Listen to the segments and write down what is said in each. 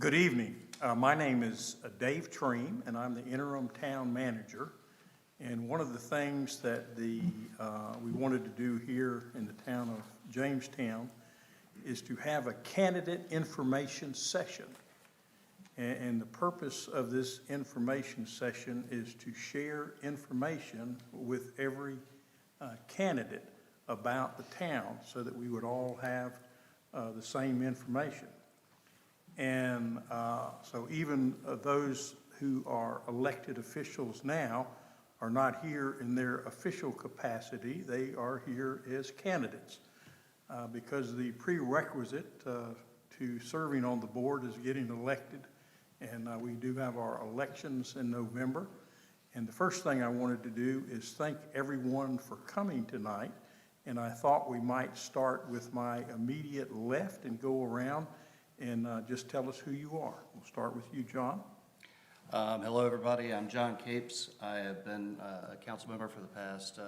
Good evening. My name is Dave Treem, and I'm the interim town manager. And one of the things that we wanted to do here in the town of Jamestown is to have a candidate information session. And the purpose of this information session is to share information with every candidate about the town so that we would all have the same information. And so even those who are elected officials now are not here in their official capacity. They are here as candidates because the prerequisite to serving on the board is getting elected. And we do have our elections in November. And the first thing I wanted to do is thank everyone for coming tonight. And I thought we might start with my immediate left and go around and just tell us who you are. We'll start with you, John. Hello, everybody. I'm John Capes. I have been a council member for the past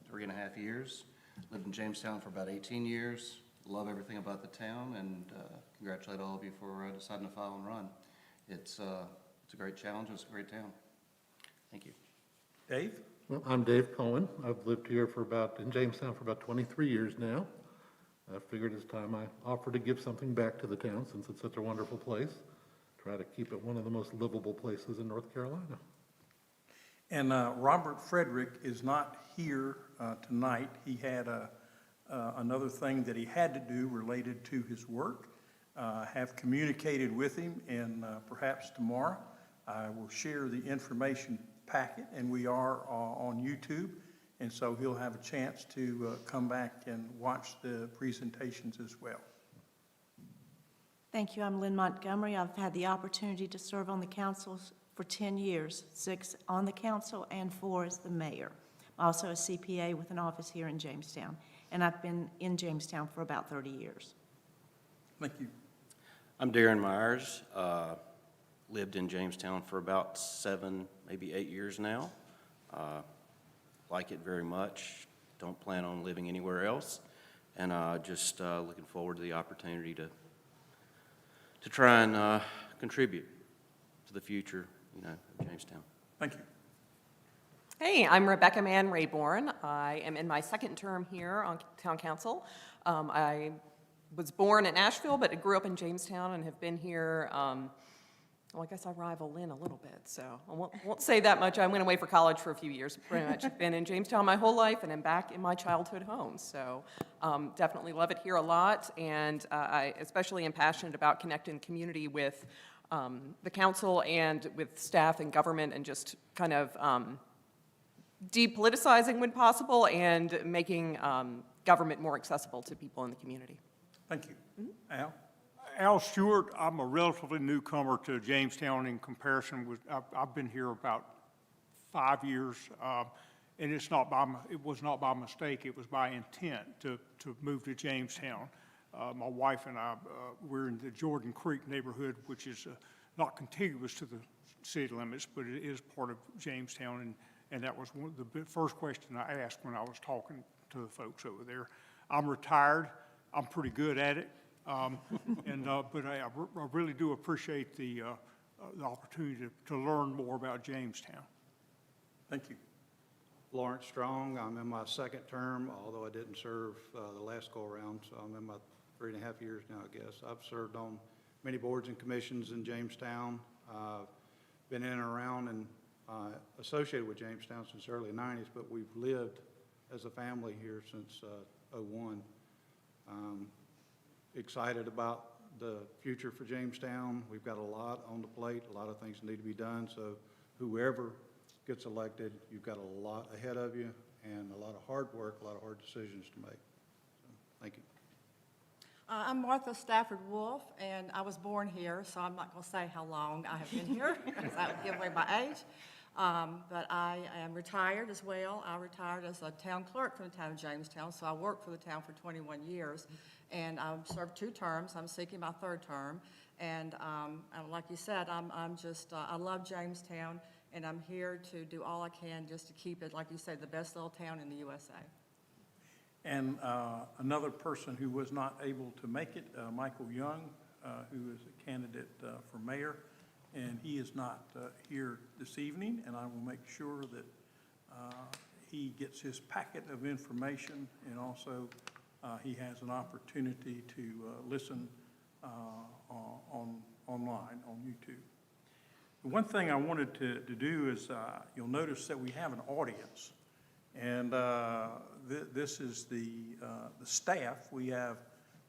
3.5 years. Lived in Jamestown for about 18 years. Love everything about the town, and congratulate all of you for deciding to file and run. It's a great challenge. It's a great town. Thank you. Dave? Well, I'm Dave Cohen. I've lived here in Jamestown for about 23 years now. I figured it's time I offer to give something back to the town since it's such a wonderful place. Try to keep it one of the most livable places in North Carolina. And Robert Frederick is not here tonight. He had another thing that he had to do related to his work. Have communicated with him, and perhaps tomorrow I will share the information packet, and we are on YouTube. And so he'll have a chance to come back and watch the presentations as well. Thank you. I'm Lynn Montgomery. I've had the opportunity to serve on the council for 10 years, 6 on the council and 4 as the mayor. I'm also a CPA with an office here in Jamestown, and I've been in Jamestown for about 30 years. Thank you. I'm Darren Myers. Lived in Jamestown for about 7, maybe 8 years now. Like it very much. Don't plan on living anywhere else. And just looking forward to the opportunity to try and contribute to the future, of Jamestown. Thank you. Hey, I'm Rebecca Mann Rayborn. I am in my 2nd term here on town council. I was born in Nashville, but I grew up in Jamestown and have been here. Well, I guess I rival Lynn a little bit, so I won't say that much. I went away for college for a few years. Pretty much been in Jamestown my whole life, and I'm back in my childhood home. So definitely love it here a lot, and I especially am passionate about connecting the community with the council and with staff and government, and just kind of depoliticizing when possible and making government more accessible to people in the community. Thank you. Mm-hmm. Al? Al Stewart. I'm a relatively newcomer to Jamestown in comparison with, I've been here about 5 years, and it was not by mistake, it was by intent to move to Jamestown. My wife and I, we're in the Jordan Creek neighborhood, which is not contiguous to the city limits, but it is part of Jamestown, and that was one of the first question I asked when I was talking to the folks over there. I'm retired. I'm pretty good at it. But I really do appreciate the opportunity to learn more about Jamestown. Thank you. Lawrence Strong. I'm in my 2nd term, although I didn't serve the last go-around, so I'm in my 3.5 years now, I guess. I've served on many boards and commissions in Jamestown. Been in and around and associated with Jamestown since the early 90s, but we've lived as a family here since '01. Excited about the future for Jamestown. We've got a lot on the plate, a lot of things need to be done, so whoever gets elected, you've got a lot ahead of you and a lot of hard work, a lot of hard decisions to make. So, thank you. I'm Martha Stafford Wolf, and I was born here, so I'm not going to say how long I have been here, because that would give away my age. But I am retired as well. I retired as a town clerk for the town of Jamestown, so I worked for the town for 21 years. And I've served 2 terms. I'm seeking my 3rd term. And like you said, I love Jamestown, and I'm here to do all I can just to keep it, like you said, the best little town in the USA. And another person who was not able to make it, Michael Young, who is a candidate for mayor, and he is not here this evening, and I will make sure that he gets his packet of information, and also he has an opportunity to listen online on YouTube. The one thing I wanted to do is, you'll notice that we have an audience, and this is the staff. We have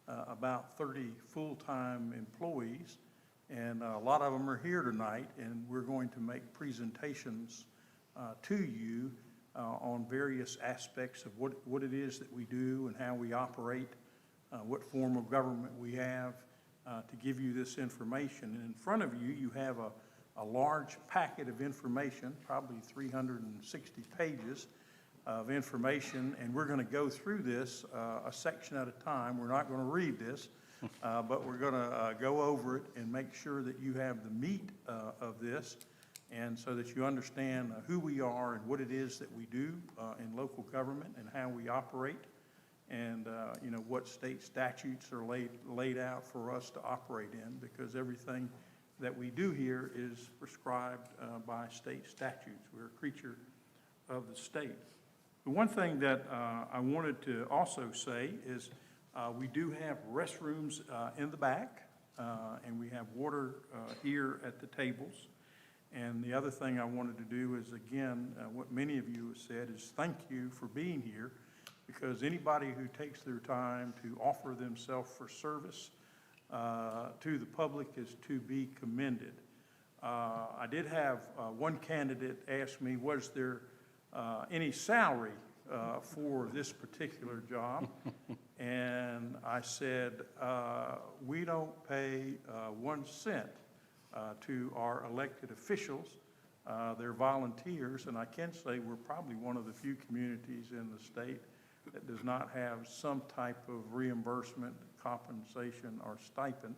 about 30 full-time employees, and a lot of them are here tonight, and we're going to make presentations to you on various aspects of what it is that we do and how we operate, what form of government we have, to give you this information. And in front of you, you have a large packet of information, probably 360 pages of information, and we're going to go through this a section at a time. We're not going to read this, but we're going to go over it and make sure that you have the meat of this, and so that you understand who we are and what it is that we do in local government and how we operate, and you know, what state statutes are laid out for us to operate in, because everything that we do here is prescribed by state statutes. We're a creature of the state. The one thing that I wanted to also say is we do have restrooms in the back, and we have water here at the tables. And the other thing I wanted to do is, again, what many of you have said is thank you for being here, because anybody who takes their time to offer themselves for service to the public is to be commended. I did have one candidate ask me, was there any salary for this particular job? And I said, we don't pay 1 cent to our elected officials. They're volunteers, and I can say we're probably one of the few communities in the state that does not have some type of reimbursement, compensation, or stipend.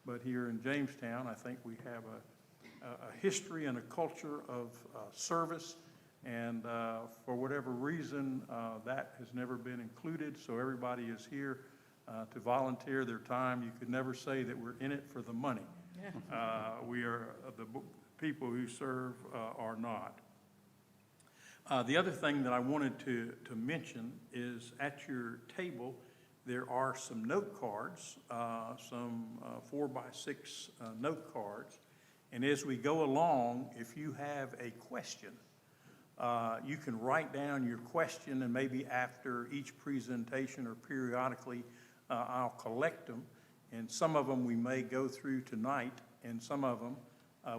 But here in Jamestown, I think we have a history and a culture of service, and for whatever reason, that has never been included, so everybody is here to volunteer their time. You could never say that we're in it for the money. We are, the people who serve are not. The other thing that I wanted to mention is at your table, there are some note cards, some 4x6 note cards. And as we go along, if you have a question, you can write down your question, and maybe after each presentation or periodically, I'll collect them. And some of them we may go through tonight, and some of them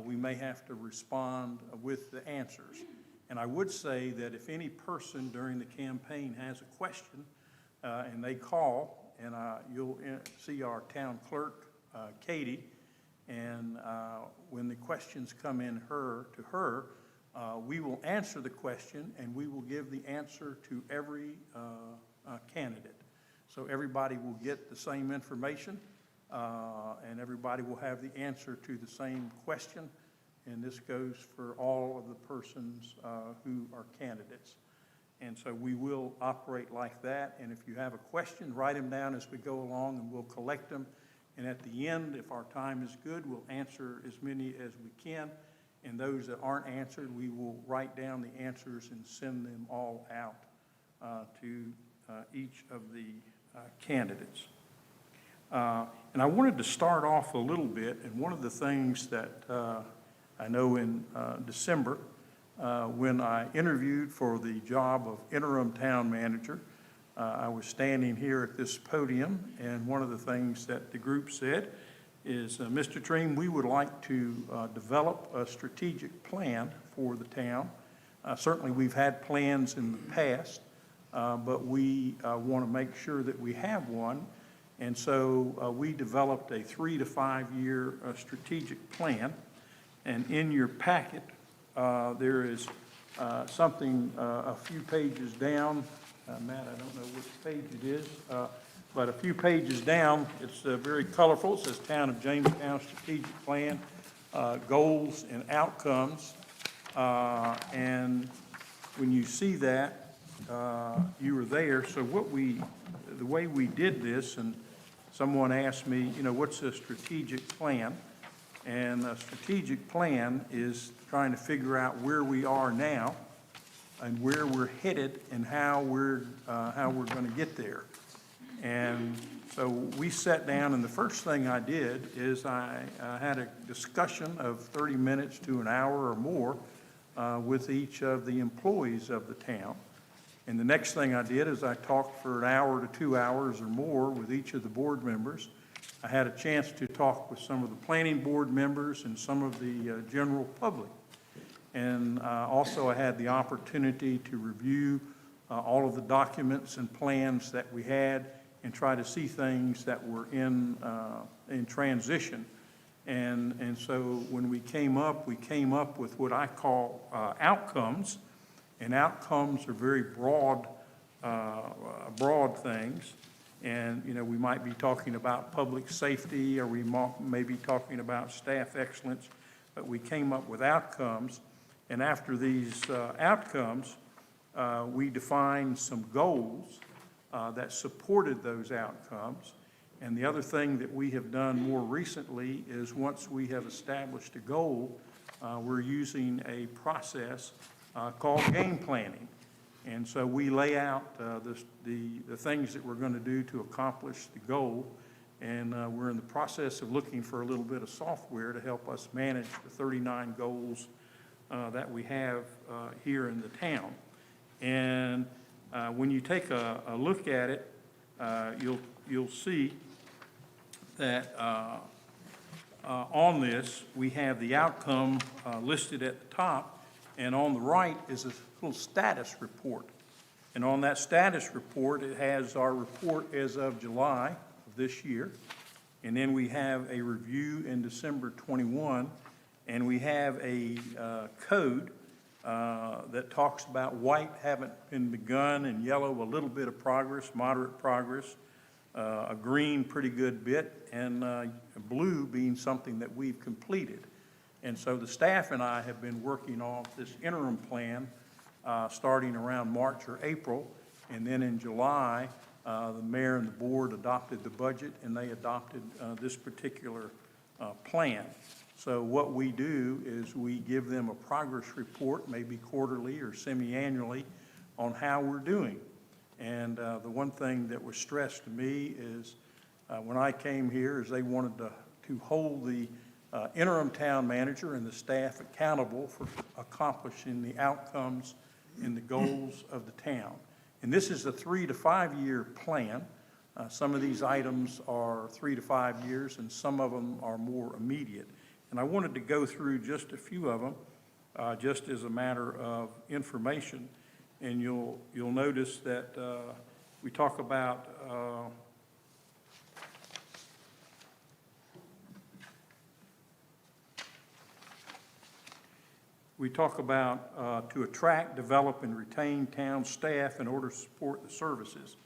we may have to respond with the answers. And I would say that if any person during the campaign has a question and they call, and you'll see our town clerk, Katie, and when the questions come in to her, we will answer the question, and we will give the answer to every candidate. So everybody will get the same information, and everybody will have the answer to the same question. And this goes for all of the persons who are candidates. And so we will operate like that. And if you have a question, write them down as we go along, and we'll collect them. And at the end, if our time is good, we'll answer as many as we can. And those that aren't answered, we will write down the answers and send them all out to each of the candidates. And I wanted to start off a little bit, and one of the things that I know in December, when I interviewed for the job of interim town manager, I was standing here at this podium, and one of the things that the group said is, Mr. Treem, we would like to develop a strategic plan for the town. Certainly we've had plans in the past, but we want to make sure that we have one. And so we developed a 3 to 5 year strategic plan. And in your packet, there is something a few pages down. Matt, I don't know which page it is, but a few pages down, it's very colorful. It says Town of Jamestown Strategic Plan, Goals and Outcomes. And when you see that, you were there. So the way we did this, and someone asked me, what's a strategic plan? And a strategic plan is trying to figure out where we are now and where we're headed and how we're going to get there. And so we sat down, and the first thing I did is I had a discussion of 30 minutes to an hour or more with each of the employees of the town. And the next thing I did is I talked for an hour to 2 hours or more with each of the board members. I had a chance to talk with some of the planning board members and some of the general public. And also I had the opportunity to review all of the documents and plans that we had and try to see things that were in transition. And so when we came up with what I call outcomes. And outcomes are very broad things. And, we might be talking about public safety, or we may be talking about staff excellence, but we came up with outcomes. And after these outcomes, we defined some goals that supported those outcomes. And the other thing that we have done more recently is once we have established a goal, we're using a process called game planning. And so we lay out the things that we're going to do to accomplish the goal. And we're in the process of looking for a little bit of software to help us manage the 39 goals that we have here in the town. And when you take a look at it, you'll see that on this, we have the outcome listed at the top. And on the right is a little status report. And on that status report, it has our report as of July of this year. And then we have a review in December 21. And we have a code that talks about white haven't been begun, and yellow a little bit of progress, moderate progress, a green pretty good bit, and blue being something that we've completed. And so the staff and I have been working on this interim plan starting around March or April. And then in July, the mayor and the board adopted the budget, and they adopted this particular plan. So what we do is we give them a progress report, maybe quarterly or semi-annually, on how we're doing. And the one thing that was stressed to me is when I came here is they wanted to hold the interim town manager and the staff accountable for accomplishing the outcomes and the goals of the town. And this is a 3 to 5 year plan. Some of these items are 3 to 5 years, and some of them are more immediate. And I wanted to go through just a few of them, just as a matter of information. And you'll notice that we talk about to attract, develop, and retain town staff in order to support the services.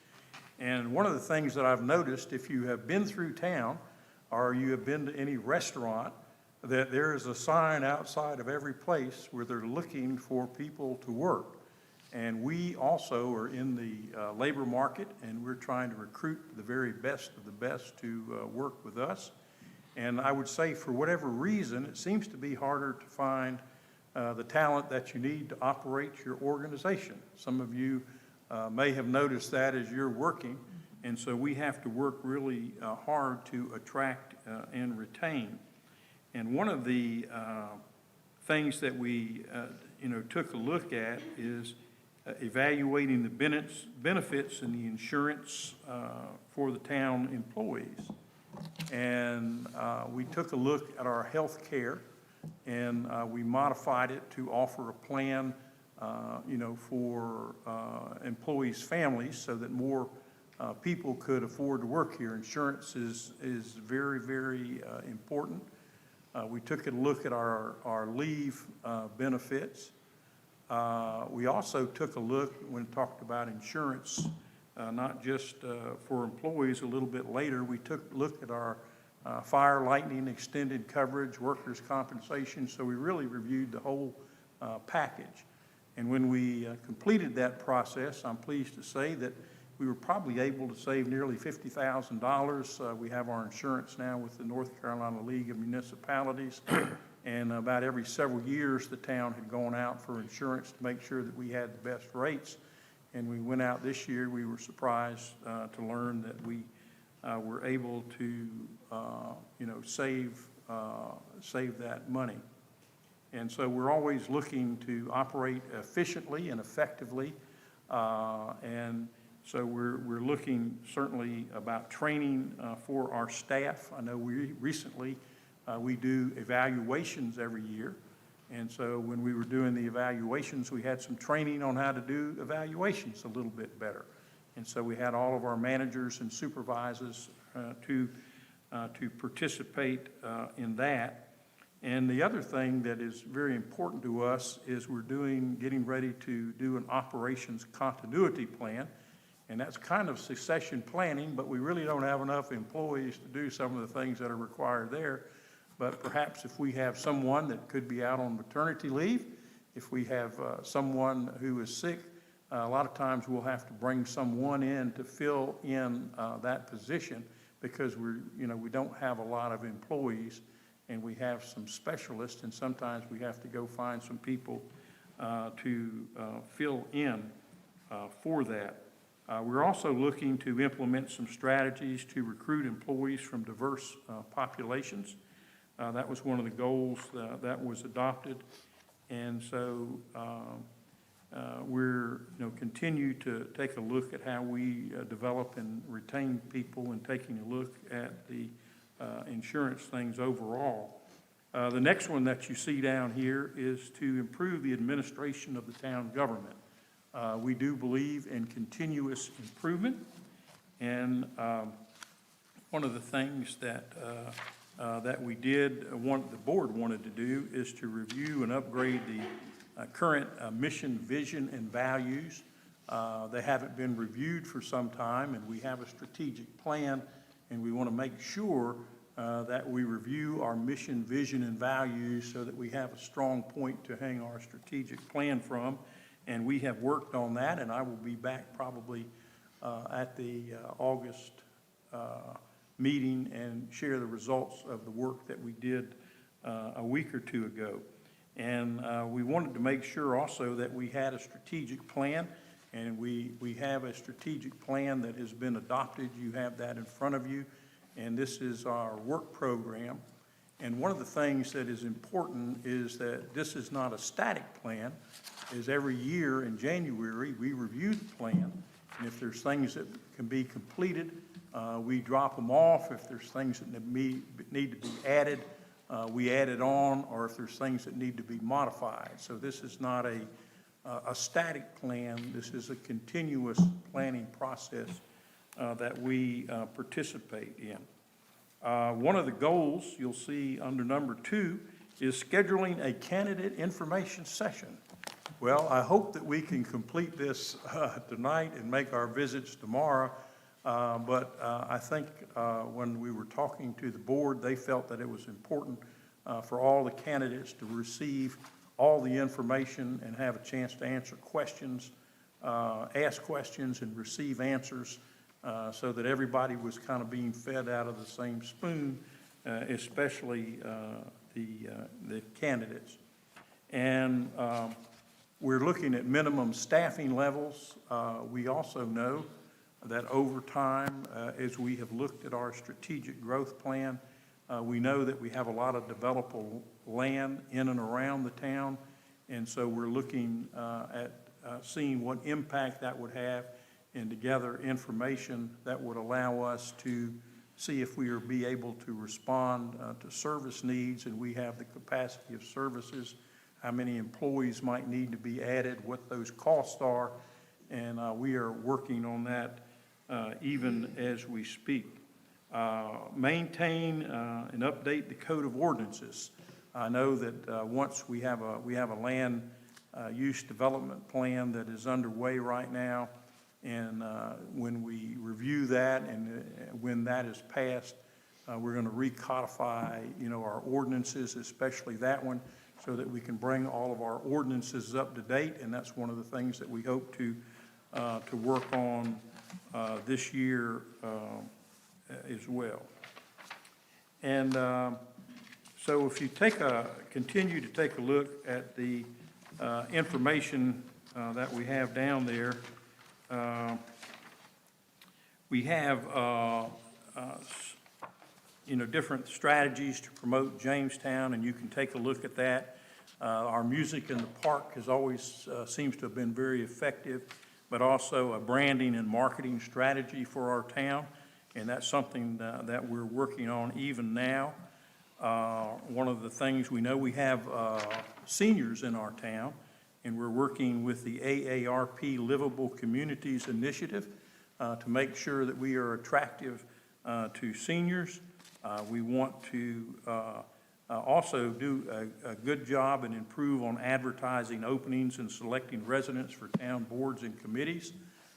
And one of the things that I've noticed, if you have been through town or you have been to any restaurant, that there is a sign outside of every place where they're looking for people to work. And we also are in the labor market, and we're trying to recruit the very best of the best to work with us. And I would say for whatever reason, it seems to be harder to find the talent that you need to operate your organization. Some of you may have noticed that as you're working, and so we have to work really hard to attract and retain. And one of the things that we took a look at is evaluating the benefits and the insurance for the town employees. And we took a look at our health care, and we modified it to offer a plan, for employees' families so that more people could afford to work here. Insurance is very, very important. We took a look at our leave benefits. We also took a look when we talked about insurance, not just for employees a little bit later. We took a look at our fire, lightning, extended coverage, workers' compensation. So we really reviewed the whole package. And when we completed that process, I'm pleased to say that we were probably able to save nearly $50,000. We have our insurance now with the North Carolina League of Municipalities. And about every several years, the town had gone out for insurance to make sure that we had the best rates. And we went out this year, we were surprised to learn that we were able to, save that money. And so we're always looking to operate efficiently and effectively. And so we're looking certainly about training for our staff. I know we recently, we do evaluations every year. And so when we were doing the evaluations, we had some training on how to do evaluations a little bit better. And so we had all of our managers and supervisors to participate in that. And the other thing that is very important to us is we're getting ready to do an operations continuity plan. And that's kind of succession planning, but we really don't have enough employees to do some of the things that are required there. But perhaps if we have someone that could be out on maternity leave, if we have someone who is sick, a lot of times we'll have to bring someone in to fill in that position because we don't have a lot of employees and we have some specialists, and sometimes we have to go find some people to fill in for that. We're also looking to implement some strategies to recruit employees from diverse populations. That was one of the goals that was adopted. And so we're continue to take a look at how we develop and retain people and taking a look at the insurance things overall. The next one that you see down here is to improve the administration of the town government. We do believe in continuous improvement, and one of the things that we did, the board wanted to do, is to review and upgrade the current mission, vision, and values. They haven't been reviewed for some time, and we have a strategic plan, and we want to make sure that we review our mission, vision, and values so that we have a strong point to hang our strategic plan from. And we have worked on that, and I will be back probably at the August meeting and share the results of the work that we did a week or two ago. And we wanted to make sure also that we had a strategic plan, and we have a strategic plan that has been adopted. You have that in front of you, and this is our work program. And one of the things that is important is that this is not a static plan, is every year in January, we review the plan, and if there's things that can be completed, we drop them off. If there's things that need to be added, we add it on, or if there's things that need to be modified. So this is not a static plan. This is a continuous planning process that we participate in. One of the goals you'll see under number 2 is scheduling a candidate information session. Well, I hope that we can complete this tonight and make our visits tomorrow. But I think when we were talking to the board, they felt that it was important for all the candidates to receive all the information and have a chance to answer questions, ask questions and receive answers so that everybody was kind of being fed out of the same spoon, especially the candidates. And we're looking at minimum staffing levels. We also know that over time, as we have looked at our strategic growth plan, we know that we have a lot of developable land in and around the town, and so we're looking at seeing what impact that would have and to gather information that would allow us to see if we be able to respond to service needs, and we have the capacity of services, how many employees might need to be added, what those costs are, and we are working on that even as we speak. Maintain and update the code of ordinances. I know that once we have a land use development plan that is underway right now, and when we review that and when that is passed, we're going to recodify, our ordinances, especially that one, so that we can bring all of our ordinances up to date, and that's one of the things that we hope to work on this year as well. And so if you continue to take a look at the information that we have down there, we have different strategies to promote Jamestown, and you can take a look at that. Our music in the park has always seems to have been very effective, but also a branding and marketing strategy for our town, and that's something that we're working on even now. One of the things we know, we have seniors in our town, and we're working with the AARP Livable Communities Initiative to make sure that we are attractive to seniors. We want to also do a good job and improve on advertising openings and selecting residents for town boards and committees,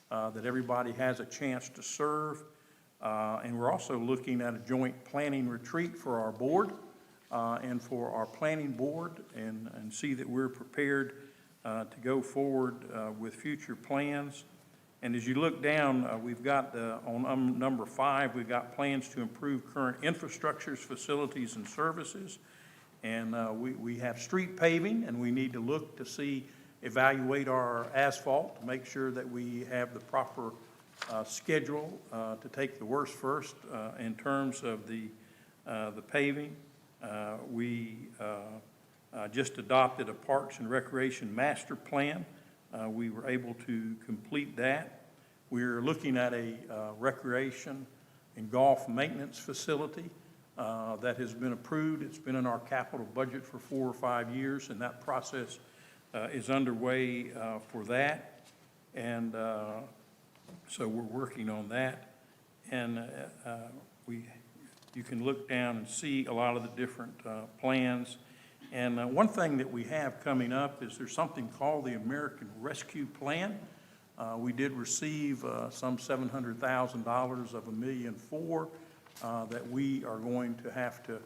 that everybody has a chance to serve. And we're also looking at a joint planning retreat for our board and for our planning board, and see that we're prepared to go forward with future plans. And as you look down, we've got on number 5, we've got plans to improve current infrastructures, facilities, and services. And we have street paving, and we need to look to evaluate our asphalt to make sure that we have the proper schedule to take the worst first in terms of the paving. We just adopted a Parks and Recreation Master Plan. We were able to complete that. We're looking at a recreation and golf maintenance facility that has been approved. It's been in our capital budget for 4 or 5 years, and that process is underway for that. And so we're working on that. And you can look down and see a lot of the different plans. And one thing that we have coming up is there's something called the American Rescue Plan. We did receive some $700,000 of $1.4 million that we are going to have to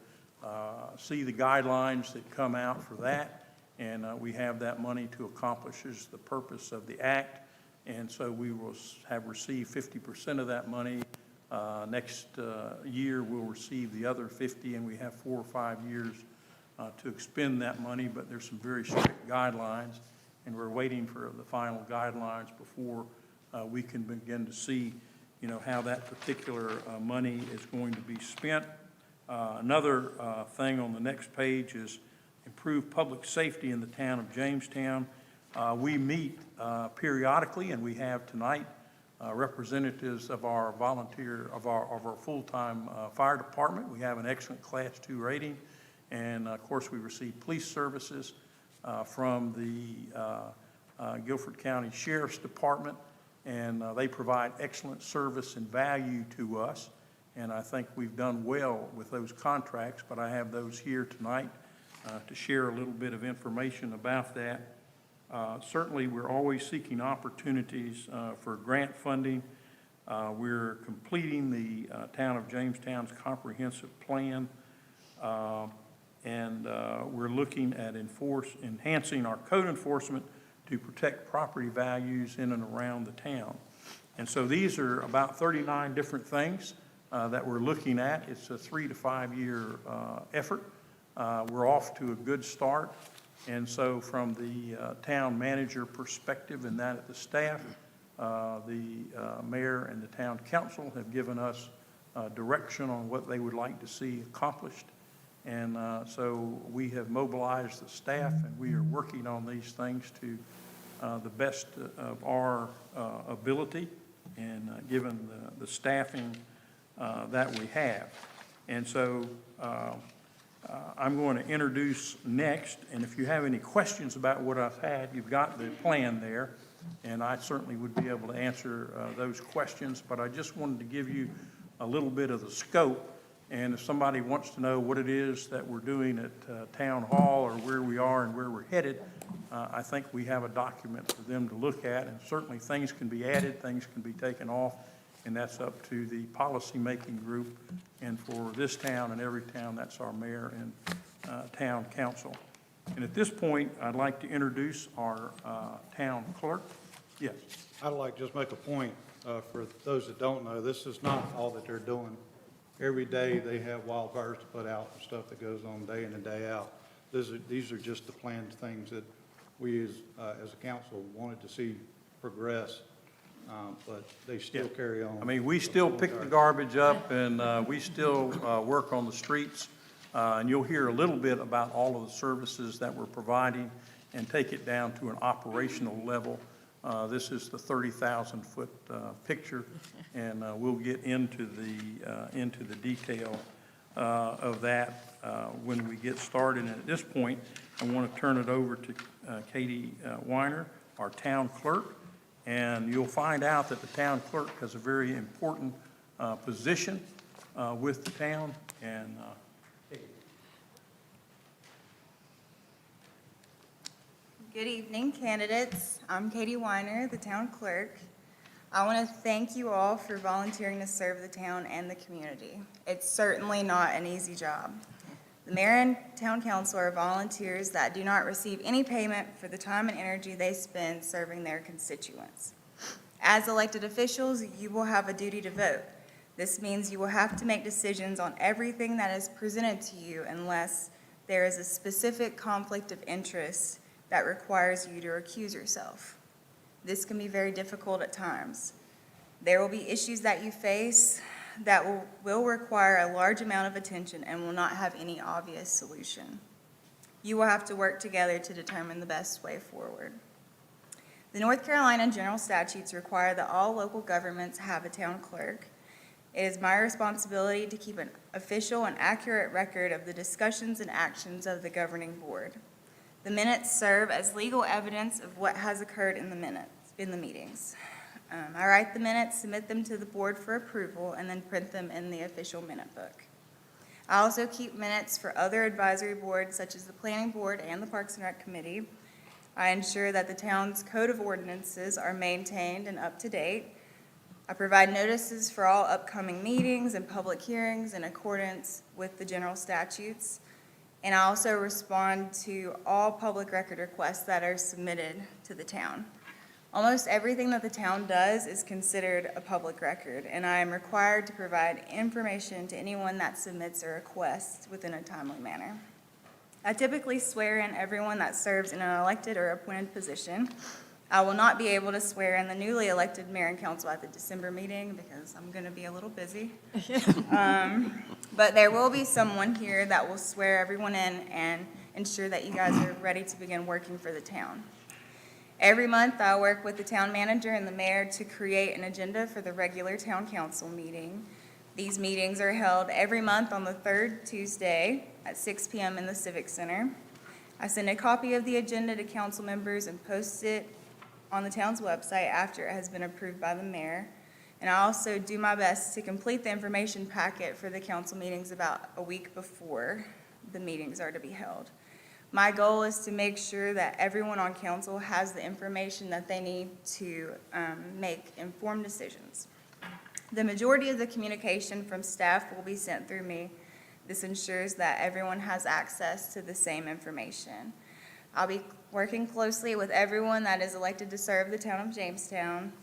see the guidelines that come out for that. And we have that money to accomplish the purpose of the act. And so we will have received 50% of that money. Next year, we'll receive the other 50, and we have 4 or 5 years to expend that money, but there's some very strict guidelines, and we're waiting for the final guidelines before we can begin to see, how that particular money is going to be spent. Another thing on the next page is improve public safety in the town of Jamestown. We meet periodically, and we have tonight representatives of our full-time fire department. We have an excellent Class 2 rating. And, of course, we receive police services from the Guilford County Sheriff's Department, and they provide excellent service and value to us. And I think we've done well with those contracts, but I have those here tonight to share a little bit of information about that. Certainly, we're always seeking opportunities for grant funding. We're completing the Town of Jamestown's comprehensive plan. And we're looking at enhancing our code enforcement to protect property values in and around the town. And so these are about 39 different things that we're looking at. It's a 3 to 5 year effort. We're off to a good start. And so from the town manager perspective and that of the staff, the mayor and the town council have given us direction on what they would like to see accomplished. And so we have mobilized the staff, and we are working on these things to the best of our ability, and given the staffing that we have. And so I'm going to introduce next, and if you have any questions about what I've had, you've got the plan there, and I certainly would be able to answer those questions, but I just wanted to give you a little bit of the scope. And if somebody wants to know what it is that we're doing at Town Hall, or where we are and where we're headed, I think we have a document for them to look at. And certainly things can be added, things can be taken off, and that's up to the policy-making group. And for this town and every town, that's our mayor and town council. And at this point, I'd like to introduce our town clerk. Yes. I'd like to just make a point. For those that don't know, this is not all that they're doing. Every day, they have wildfires to put out and stuff that goes on day in and day out. These are just the planned things that we, as a council, wanted to see progress, but they still carry on. I mean, we still pick the garbage up, and we still work on the streets. And you'll hear a little bit about all of the services that we're providing and take it down to an operational level. This is the 30,000-foot picture, and we'll get into the detail of that when we get started. And at this point, I want to turn it over to Katie Weiner, our town clerk, and you'll find out that the town clerk has a very important position with the town. And Katie. Good evening, candidates. I'm Katie Weiner, the town clerk. I want to thank you all for volunteering to serve the town and the community. It's certainly not an easy job. The mayor and town council are volunteers that do not receive any payment for the time and energy they spend serving their constituents. As elected officials, you will have a duty to vote. This means you will have to make decisions on everything that is presented to you unless there is a specific conflict of interest that requires you to recuse yourself. This can be very difficult at times. There will be issues that you face that will require a large amount of attention and will not have any obvious solution. You will have to work together to determine the best way forward. The North Carolina general statutes require that all local governments have a town clerk. It is my responsibility to keep an official and accurate record of the discussions and actions of the governing board. The minutes serve as legal evidence of what has occurred in the meetings. I write the minutes, submit them to the board for approval, and then print them in the official minute book. I also keep minutes for other advisory boards such as the Planning Board and the Parks and Rec Committee. I ensure that the town's code of ordinances are maintained and up to date. I provide notices for all upcoming meetings and public hearings in accordance with the general statutes. And I also respond to all public record requests that are submitted to the town. Almost everything that the town does is considered a public record, and I am required to provide information to anyone that submits a request within a timely manner. I typically swear in everyone that serves in an elected or appointed position. I will not be able to swear in the newly elected mayor and council at the December meeting because I'm going to be a little busy. But there will be someone here that will swear everyone in and ensure that you guys are ready to begin working for the town. Every month, I work with the town manager and the mayor to create an agenda for the regular town council meeting. These meetings are held every month on the third Tuesday at 6 p.m. in the Civic Center. I send a copy of the agenda to council members and post it on the town's website after it has been approved by the mayor. And I also do my best to complete the information packet for the council meetings about a week before the meetings are to be held. My goal is to make sure that everyone on council has the information that they need to make informed decisions. The majority of the communication from staff will be sent through me. This ensures that everyone has access to the same information. I'll be working closely with everyone that is elected to serve the town of Jamestown.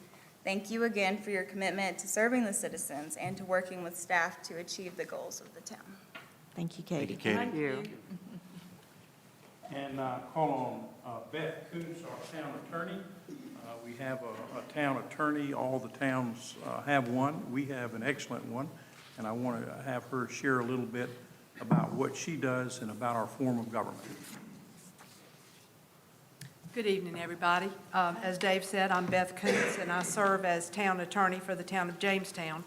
Thank you again for your commitment to serving the citizens and to working with staff to achieve the goals of the town. Thank you, Katie. Thank you. And call on Beth Coontz, our town attorney. We have a town attorney. All the towns have one. We have an excellent one, and I want to have her share a little bit about what she does and about our form of government. Good evening, everybody. As Dave said, I'm Beth Coontz, and I serve as town attorney for the town of Jamestown.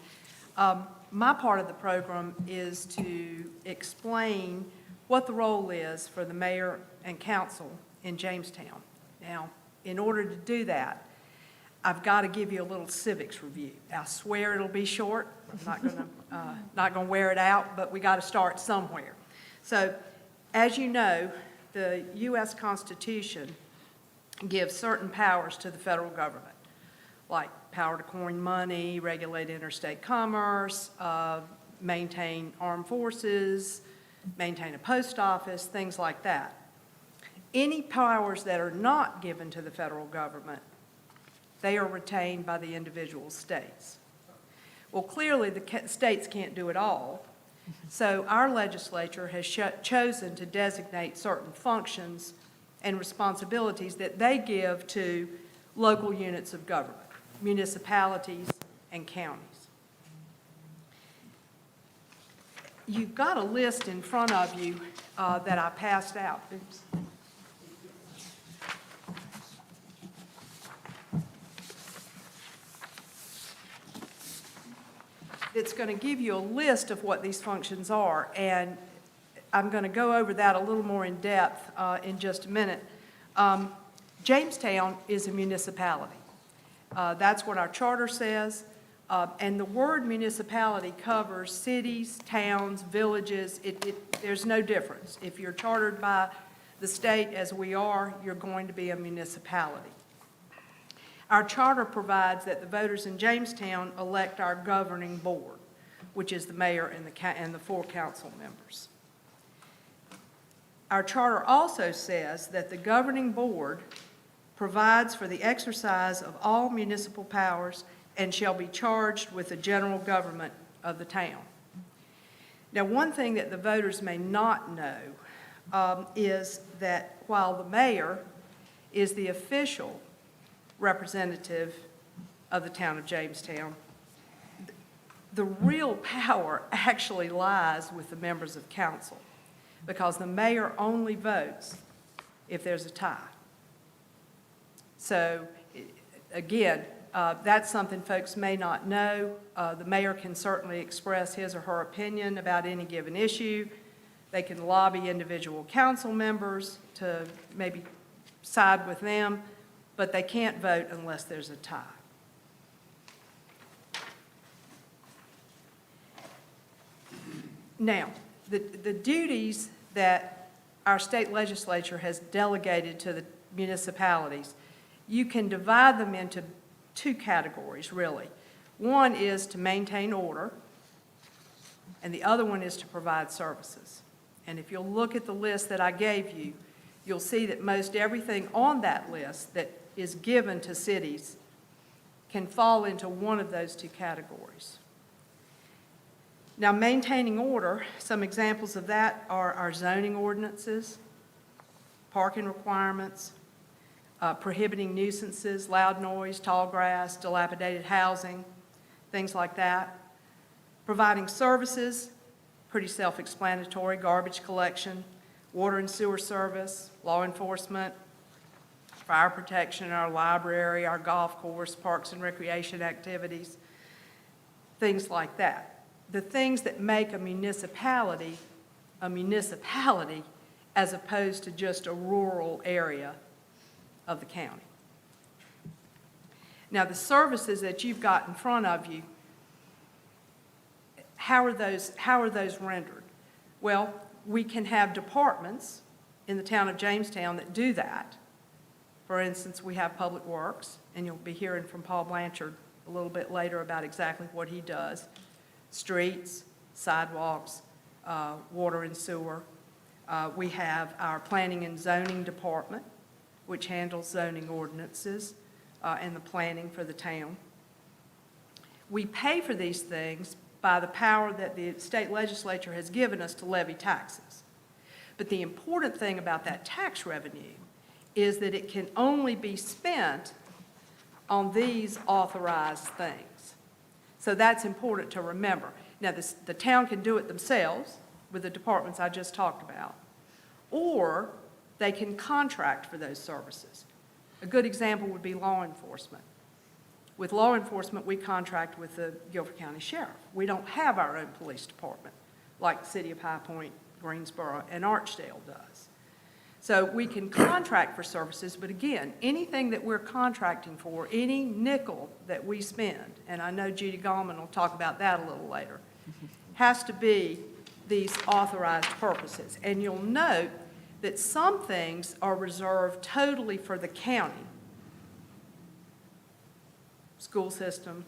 My part of the program is to explain what the role is for the mayor and council in Jamestown. Now, in order to do that, I've got to give you a little civics review. I swear it'll be short. I'm not going to wear it out, but we got to start somewhere. So, as you know, the U.S. Constitution gives certain powers to the federal government, like power to coin money, regulate interstate commerce, maintain armed forces, maintain a post office, things like that. Any powers that are not given to the federal government They are retained by the individual states. Well, clearly, the states can't do it all, so our legislature has chosen to designate certain functions and responsibilities that they give to local units of government, municipalities and counties. You've got a list in front of you that I passed out. Oops. It's going to give you a list of what these functions are, and I'm going to go over that a little more in depth in just a minute. Jamestown is a municipality. That's what our charter says, and the word municipality covers cities, towns, villages. There's no difference. If you're chartered by the state, as we are, you're going to be a municipality. Our charter provides that the voters in Jamestown elect our governing board, which is the mayor and the 4 council members. Our charter also says that the governing board provides for the exercise of all municipal powers and shall be charged with the general government of the town. Now, one thing that the voters may not know is that while the mayor is the official representative of the town of Jamestown, the real power actually lies with the members of council, because the mayor only votes if there's a tie. So, again, that's something folks may not know. The mayor can certainly express his or her opinion about any given issue. They can lobby individual council members to maybe side with them, but they can't vote unless there's a tie. Now, the duties that our state legislature has delegated to the municipalities, you can divide them into 2 categories, really. One is to maintain order, and the other one is to provide services. And if you'll look at the list that I gave you, you'll see that most everything on that list that is given to cities can fall into one of those 2 categories. Now, maintaining order, some examples of that are our zoning ordinances, parking requirements, prohibiting nuisances, loud noise, tall grass, dilapidated housing, things like that. Providing services, pretty self-explanatory, garbage collection, water and sewer service, law enforcement, fire protection, our library, our golf course, parks and recreation activities, things like that. The things that make a municipality as opposed to just a rural area of the county. Now, the services that you've got in front of you, how are those rendered? Well, we can have departments in the town of Jamestown that do that. For instance, we have Public Works, and you'll be hearing from Paul Blanchard a little bit later about exactly what he does. Streets, sidewalks, water and sewer. We have our Planning and Zoning Department, which handles zoning ordinances and the planning for the town. We pay for these things by the power that the state legislature has given us to levy taxes. But the important thing about that tax revenue is that it can only be spent on these authorized things. So that's important to remember. Now, the town can do it themselves with the departments I just talked about, or they can contract for those services. A good example would be law enforcement. With law enforcement, we contract with the Guilford County Sheriff. We don't have our own police department like the city of High Point, Greensboro, and Archdale does. So we can contract for services, but again, anything that we're contracting for, any nickel that we spend, and I know Judy Gallman will talk about that a little later, has to be these authorized purposes. And you'll note that some things are reserved totally for the county. School system,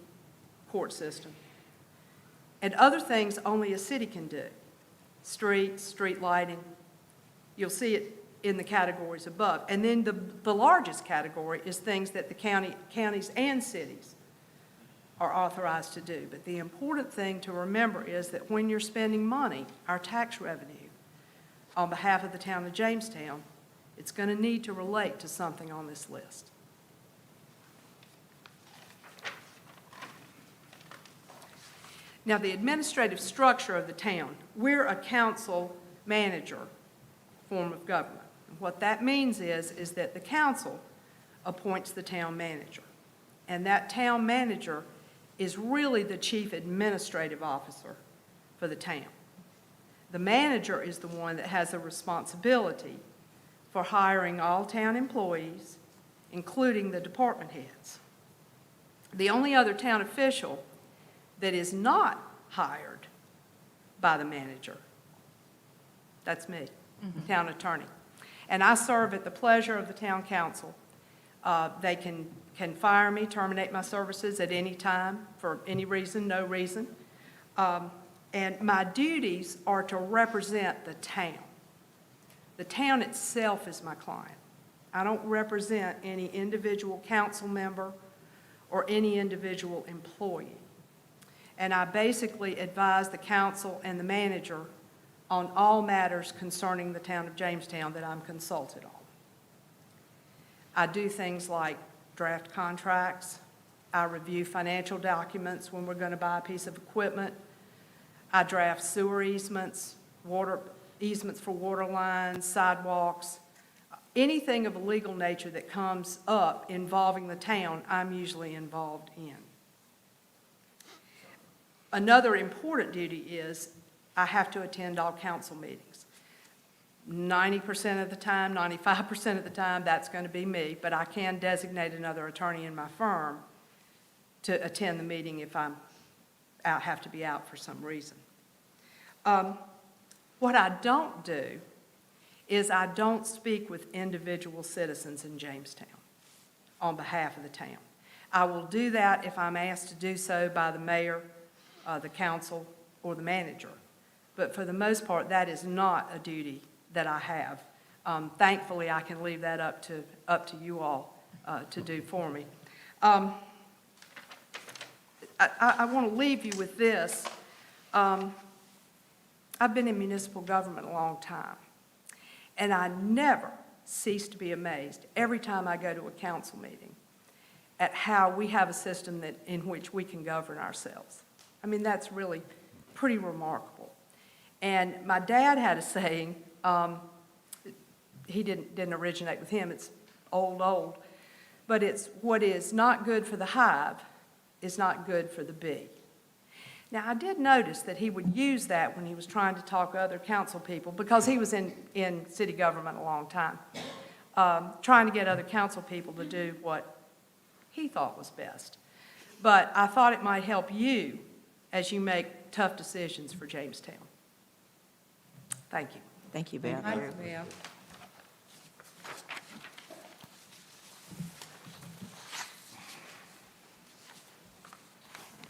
court system. And other things only a city can do. Streets, street lighting. You'll see it in the categories above. And then the largest category is things that the counties and cities are authorized to do. But the important thing to remember is that when you're spending money, our tax revenue, on behalf of the town of Jamestown, it's going to need to relate to something on this list. Now, the administrative structure of the town, we're a council-manager form of government. And what that means is that the council appoints the town manager. And that town manager is really the chief administrative officer for the town. The manager is the one that has the responsibility for hiring all town employees, including the department heads. The only other town official that is not hired by the manager, that's me, town attorney. And I serve at the pleasure of the town council. They can fire me, terminate my services at any time for any reason, no reason. And my duties are to represent the town. The town itself is my client. I don't represent any individual council member or any individual employee. And I basically advise the council and the manager on all matters concerning the town of Jamestown that I'm consulted on. I do things like draft contracts. I review financial documents when we're going to buy a piece of equipment. I draft sewer easements, water easements for water lines, sidewalks, anything of a legal nature that comes up involving the town, I'm usually involved in. Another important duty is I have to attend all council meetings. 90% of the time, 95% of the time, that's going to be me, but I can designate another attorney in my firm to attend the meeting if I have to be out for some reason. What I don't do is I don't speak with individual citizens in Jamestown on behalf of the town. I will do that if I'm asked to do so by the mayor, the council, or the manager. But for the most part, that is not a duty that I have. Thankfully, I can leave that up to you all to do for me. I want to leave you with this. I've been in municipal government a long time, and I never cease to be amazed every time I go to a council meeting at how we have a system in which we can govern ourselves. I mean, that's really pretty remarkable. And my dad had a saying, he didn't originate with him, it's old, but it's what is not good for the hive is not good for the bee. Now, I did notice that he would use that when he was trying to talk to other council people, because he was in city government a long time, trying to get other council people to do what he thought was best. But I thought it might help you as you make tough decisions for Jamestown. Thank you. Thank you, Beth. Thank you, Bill.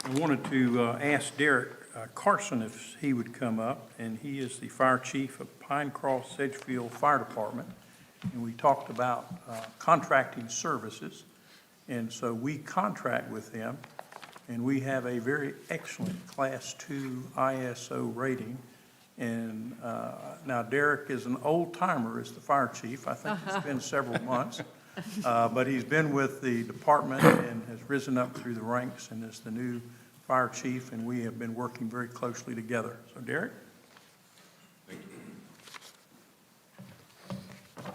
I wanted to ask Derek Carson if he would come up, and he is the fire chief of Pine Cross Sedgefield Fire Department. And we talked about contracting services, and so we contract with them, and we have a very excellent Class 2 ISO rating. And now Derek is an old timer as the fire chief. I think it's been several months. But he's been with the department and has risen up through the ranks and is the new fire chief, and we have been working very closely together. So Derek?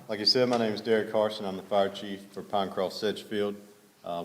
Like you said, my name is Derek Carson. I'm the fire chief for Pine Cross Sedgefield.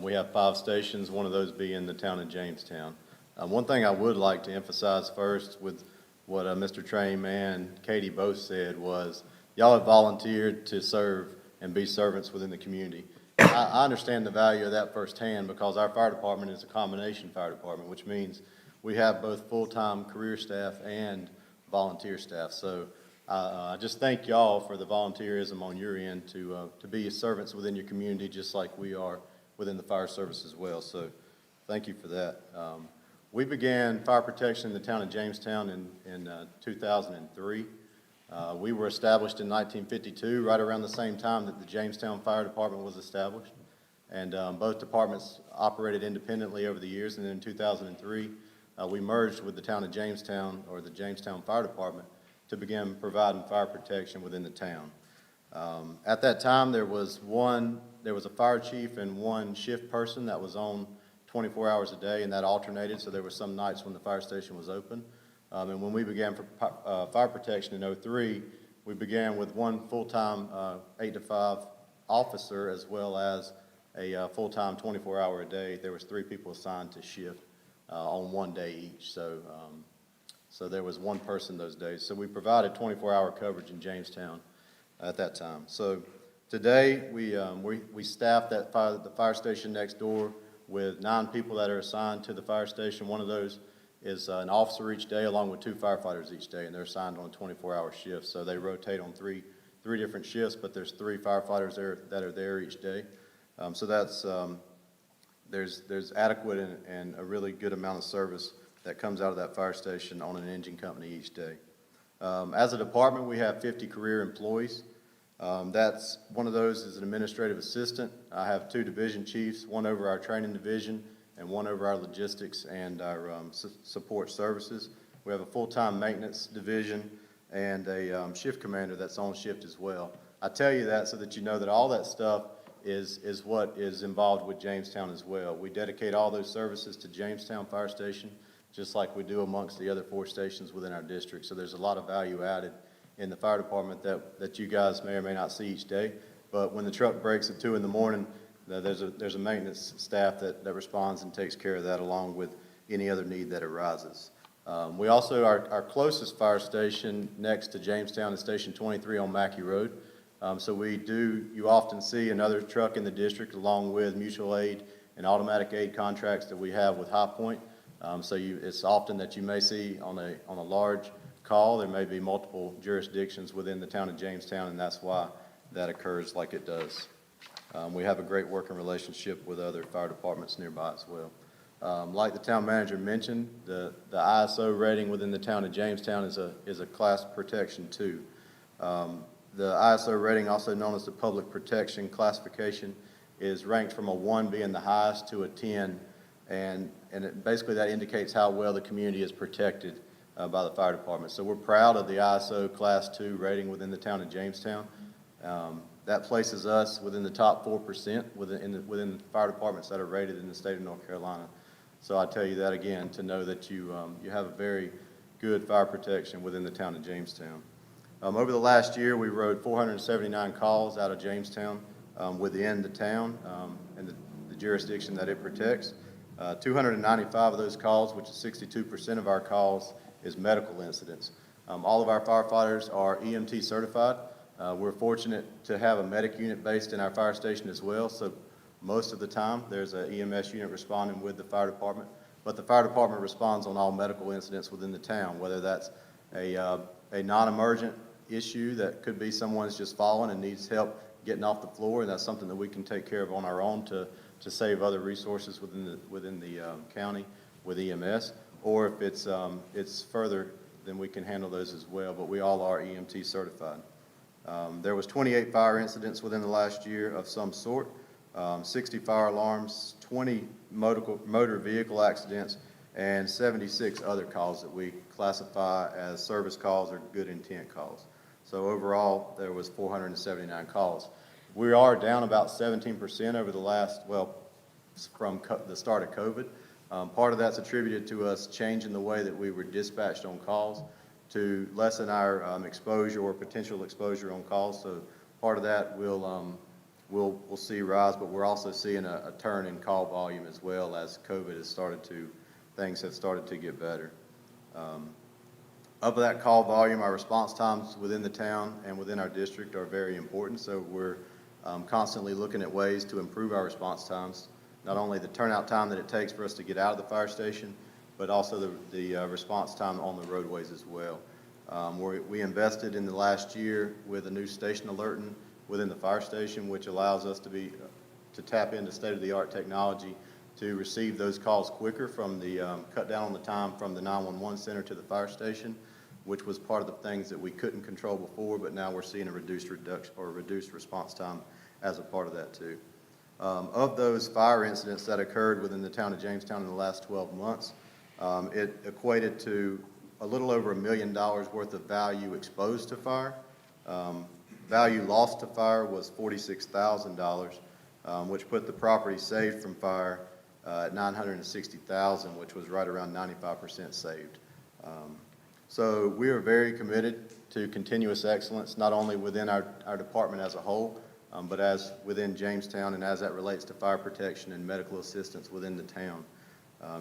We have 5 stations, one of those being the town of Jamestown. One thing I would like to emphasize first with what Mr. Traim and Katie both said was y'all have volunteered to serve and be servants within the community. I understand the value of that firsthand because our fire department is a combination fire department, which means we have both full-time career staff and volunteer staff. So I just thank y'all for the volunteerism on your end to be servants within your community, just like we are within the fire service as well. So thank you for that. We began fire protection in the town of Jamestown in 2003. We were established in 1952, right around the same time that the Jamestown Fire Department was established. And both departments operated independently over the years, and then in 2003, we merged with the town of Jamestown, or the Jamestown Fire Department, to begin providing fire protection within the town. At that time, there was a fire chief and one shift person that was on 24 hours a day, and that alternated, so there were some nights when the fire station was open. And when we began for fire protection in '03, we began with one full-time 8 to 5 officer, as well as a full-time 24-hour a day. There was 3 people assigned to shift on one day each. So there was one person those days. So we provided 24-hour coverage in Jamestown at that time. So today, we staff the fire station next door with 9 people that are assigned to the fire station. One of those is an officer each day, along with 2 firefighters each day, and they're assigned on 24-hour shifts. So they rotate on three different shifts, but there's 3 firefighters there that are there each day. So that's there's adequate and a really good amount of service that comes out of that fire station on an engine company each day. As a department, we have 50 career employees. That's one of those is an administrative assistant. I have 2 division chiefs, one over our training division and one over our logistics and our support services. We have a full-time maintenance division and a shift commander that's on shift as well. I tell you that so that you know that all that stuff is what is involved with Jamestown as well. We dedicate all those services to Jamestown Fire Station, just like we do amongst the other 4 stations within our district. So there's a lot of value added in the fire department that you guys may or may not see each day. But when the truck breaks at 2 in the morning, there's a maintenance staff that responds and takes care of that, along with any other need that arises. We also, our closest fire station next to Jamestown is Station 23 on Mackey Road. So you often see another truck in the district, along with mutual aid and automatic aid contracts that we have with High Point. It's often that you may see on a large call, there may be multiple jurisdictions within the town of Jamestown, and that's why that occurs like it does. We have a great working relationship with other fire departments nearby as well. Like the town manager mentioned, the ISO rating within the town of Jamestown is a class protection 2. The ISO rating, also known as the public protection classification, is ranked from a 1 being the highest to a 10, and basically that indicates how well the community is protected by the fire department. So we're proud of the ISO Class 2 rating within the town of Jamestown. That places us within the top 4% within fire departments that are rated in the state of North Carolina. So I tell you that again to know that you have a very good fire protection within the town of Jamestown. Over the last year, we wrote 479 calls out of Jamestown within the town and the jurisdiction that it protects. 295 of those calls, which is 62% of our calls, is medical incidents. All of our firefighters are EMT certified. We're fortunate to have a medic unit based in our fire station as well, so most of the time there's an EMS unit responding with the fire department, but the fire department responds on all medical incidents within the town, whether that's a non-emergent issue that could be someone's just fallen and needs help getting off the floor, and that's something that we can take care of on our own to save other resources within the county with EMS, or if it's further, then we can handle those as well, but we all are EMT certified. There was 28 fire incidents within the last year of some sort, 60 fire alarms, 20 motor vehicle accidents, and 76 other calls that we classify as service calls or good intent calls. So overall, there was 479 calls. We are down about 17% over the last, from the start of COVID. Part of that's attributed to us changing the way that we were dispatched on calls to lessen our exposure or potential exposure on calls. So part of that we'll see rise, but we're also seeing a turn in call volume as well as COVID things have started to get better. Up of that call volume, our response times within the town and within our district are very important. So we're constantly looking at ways to improve our response times, not only the turnout time that it takes for us to get out of the fire station, but also the response time on the roadways as well. We invested in the last year with a new station alerting within the fire station, which allows us to tap into state-of-the-art technology to receive those calls quicker from cut down on the time from the 911 center to the fire station, which was part of the things that we couldn't control before, but now we're seeing a reduced response time as a part of that too. Of those fire incidents that occurred within the town of Jamestown in the last 12 months, it equated to a little over $1 million worth of value exposed to fire. Value lost to fire was $46,000, which put the property saved from fire at $960,000, which was right around 95% saved. So we are very committed to continuous excellence, not only within our department as a whole, but as within Jamestown and as that relates to fire protection and medical assistance within the town.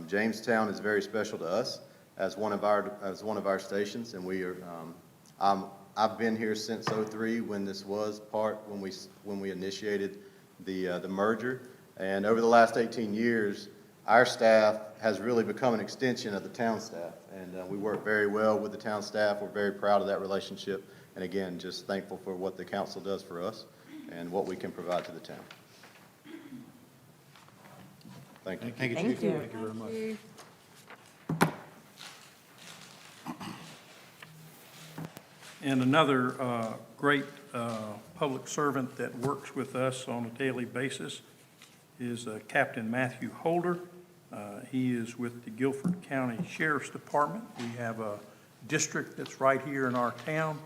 Jamestown is very special to us as one of our stations, and we are. I've been here since '03 when this was when we initiated the merger, and over the last 18 years, our staff has really become an extension of the town staff, and we work very well with the town staff. We're very proud of that relationship, and again, just thankful for what the council does for us and what we can provide to the town. Thank you. Thank you. Thank you very much. And another great public servant that works with us on a daily basis is Captain Matthew Holder. He is with the Guilford County Sheriff's Department. We have a district that's right here in our town,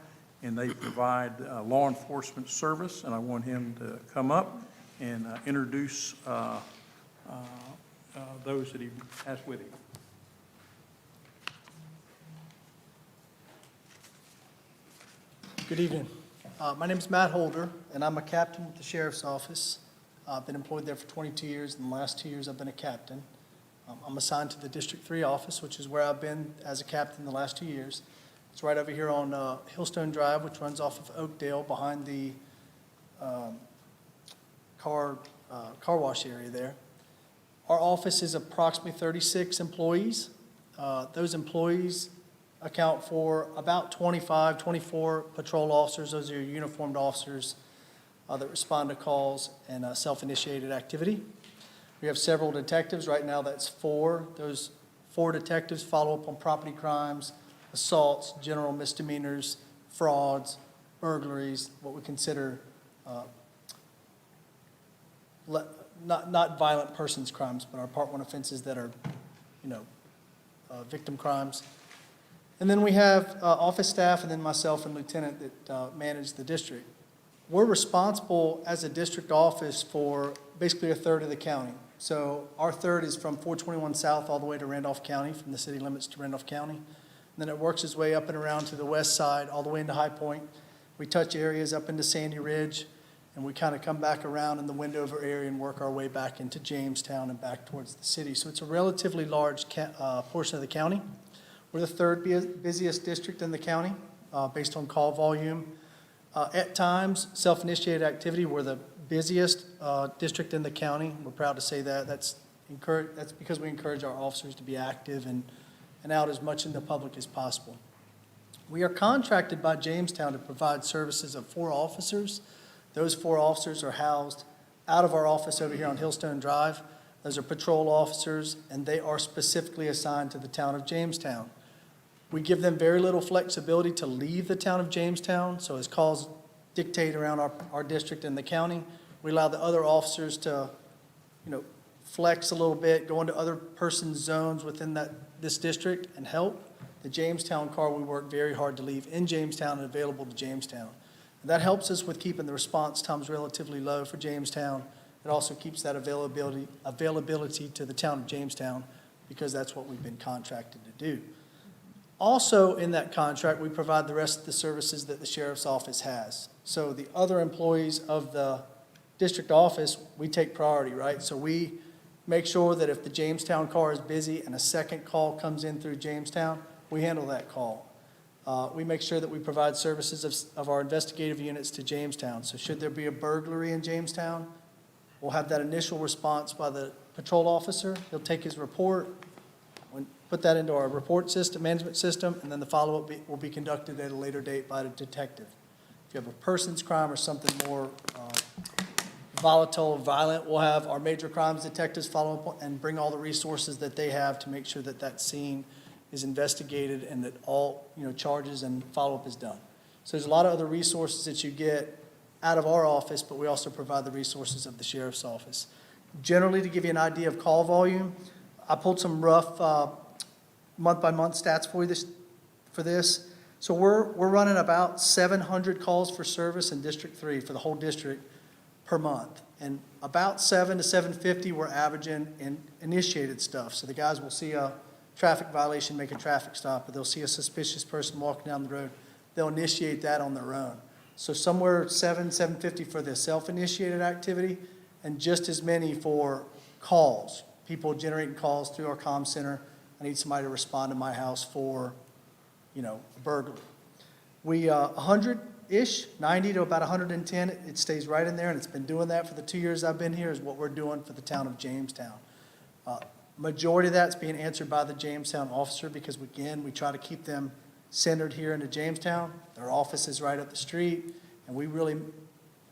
and they provide law enforcement service, and I want him to come up and introduce those that he has with him. Good evening. My name is Matt Holder, and I'm a captain with the Sheriff's Office. I've been employed there for 22 years, and the last 2 years I've been a captain. I'm assigned to the District 3 office, which is where I've been as a captain the last 2 years. It's right over here on Hillstone Drive, which runs off of Oakdale behind the car wash area there. Our office is approximately 36 employees. Those employees account for about 24 patrol officers. Those are your uniformed officers that respond to calls and self-initiated activity. We have several detectives. Right now, that's 4. Those 4 detectives follow up on property crimes, assaults, general misdemeanors, frauds, burglaries, what we consider not violent persons crimes, but our Part 1 offenses that are, victim crimes. And then we have office staff, and then myself and lieutenant that manage the district. We're responsible as a district office for basically a third of the county. So our third is from 421 South all the way to Randolph County, from the city limits to Randolph County. And then it works its way up and around to the west side, all the way into High Point. We touch areas up into Sandy Ridge, and we kind of come back around in the Wendover area and work our way back into Jamestown and back towards the city. So it's a relatively large portion of the county. We're the third busiest district in the county based on call volume. At times, self-initiated activity, we're the busiest district in the county. We're proud to say that. That's because we encourage our officers to be active and out as much in the public as possible. We are contracted by Jamestown to provide services of 4 officers. Those 4 officers are housed out of our office over here on Hillstone Drive. Those are patrol officers, and they are specifically assigned to the town of Jamestown. We give them very little flexibility to leave the town of Jamestown, so as calls dictate around our district and the county, we allow the other officers to, flex a little bit, go into other persons' zones within this district and help. The Jamestown car, we work very hard to leave in Jamestown and available to Jamestown. And that helps us with keeping the response times relatively low for Jamestown. It also keeps that availability to the town of Jamestown, because that's what we've been contracted to do. Also in that contract, we provide the rest of the services that the sheriff's office has. So the other employees of the district office, we take priority, right? So we make sure that if the Jamestown car is busy and a second call comes in through Jamestown, we handle that call. We make sure that we provide services of our investigative units to Jamestown. So should there be a burglary in Jamestown, we'll have that initial response by the patrol officer. He'll take his report, put that into our report system, management system, and then the follow-up will be conducted at a later date by the detective. If you have a person's crime or something more volatile or violent, we'll have our major crimes detectives follow up and bring all the resources that they have to make sure that that scene is investigated and that all, charges and follow-up is done. So there's a lot of other resources that you get out of our office, but we also provide the resources of the sheriff's office. Generally, to give you an idea of call volume, I pulled some rough month-by-month stats for this. So we're running about 700 calls for service in District 3 for the whole district per month. And about 7 to 750 we're averaging in initiated stuff. So the guys will see a traffic violation, make a traffic stop, or they'll see a suspicious person walking down the road. They'll initiate that on their own. So somewhere 750 for the self-initiated activity, and just as many for calls. People generating calls through our comm center. I need somebody to respond to my house for, a burglary. We, 100-ish, 90 to about 110, it stays right in there, and it's been doing that for the 2 years I've been here, is what we're doing for the town of Jamestown. Majority of that's being answered by the Jamestown officer because, again, we try to keep them centered here into Jamestown. Their office is right up the street, and we really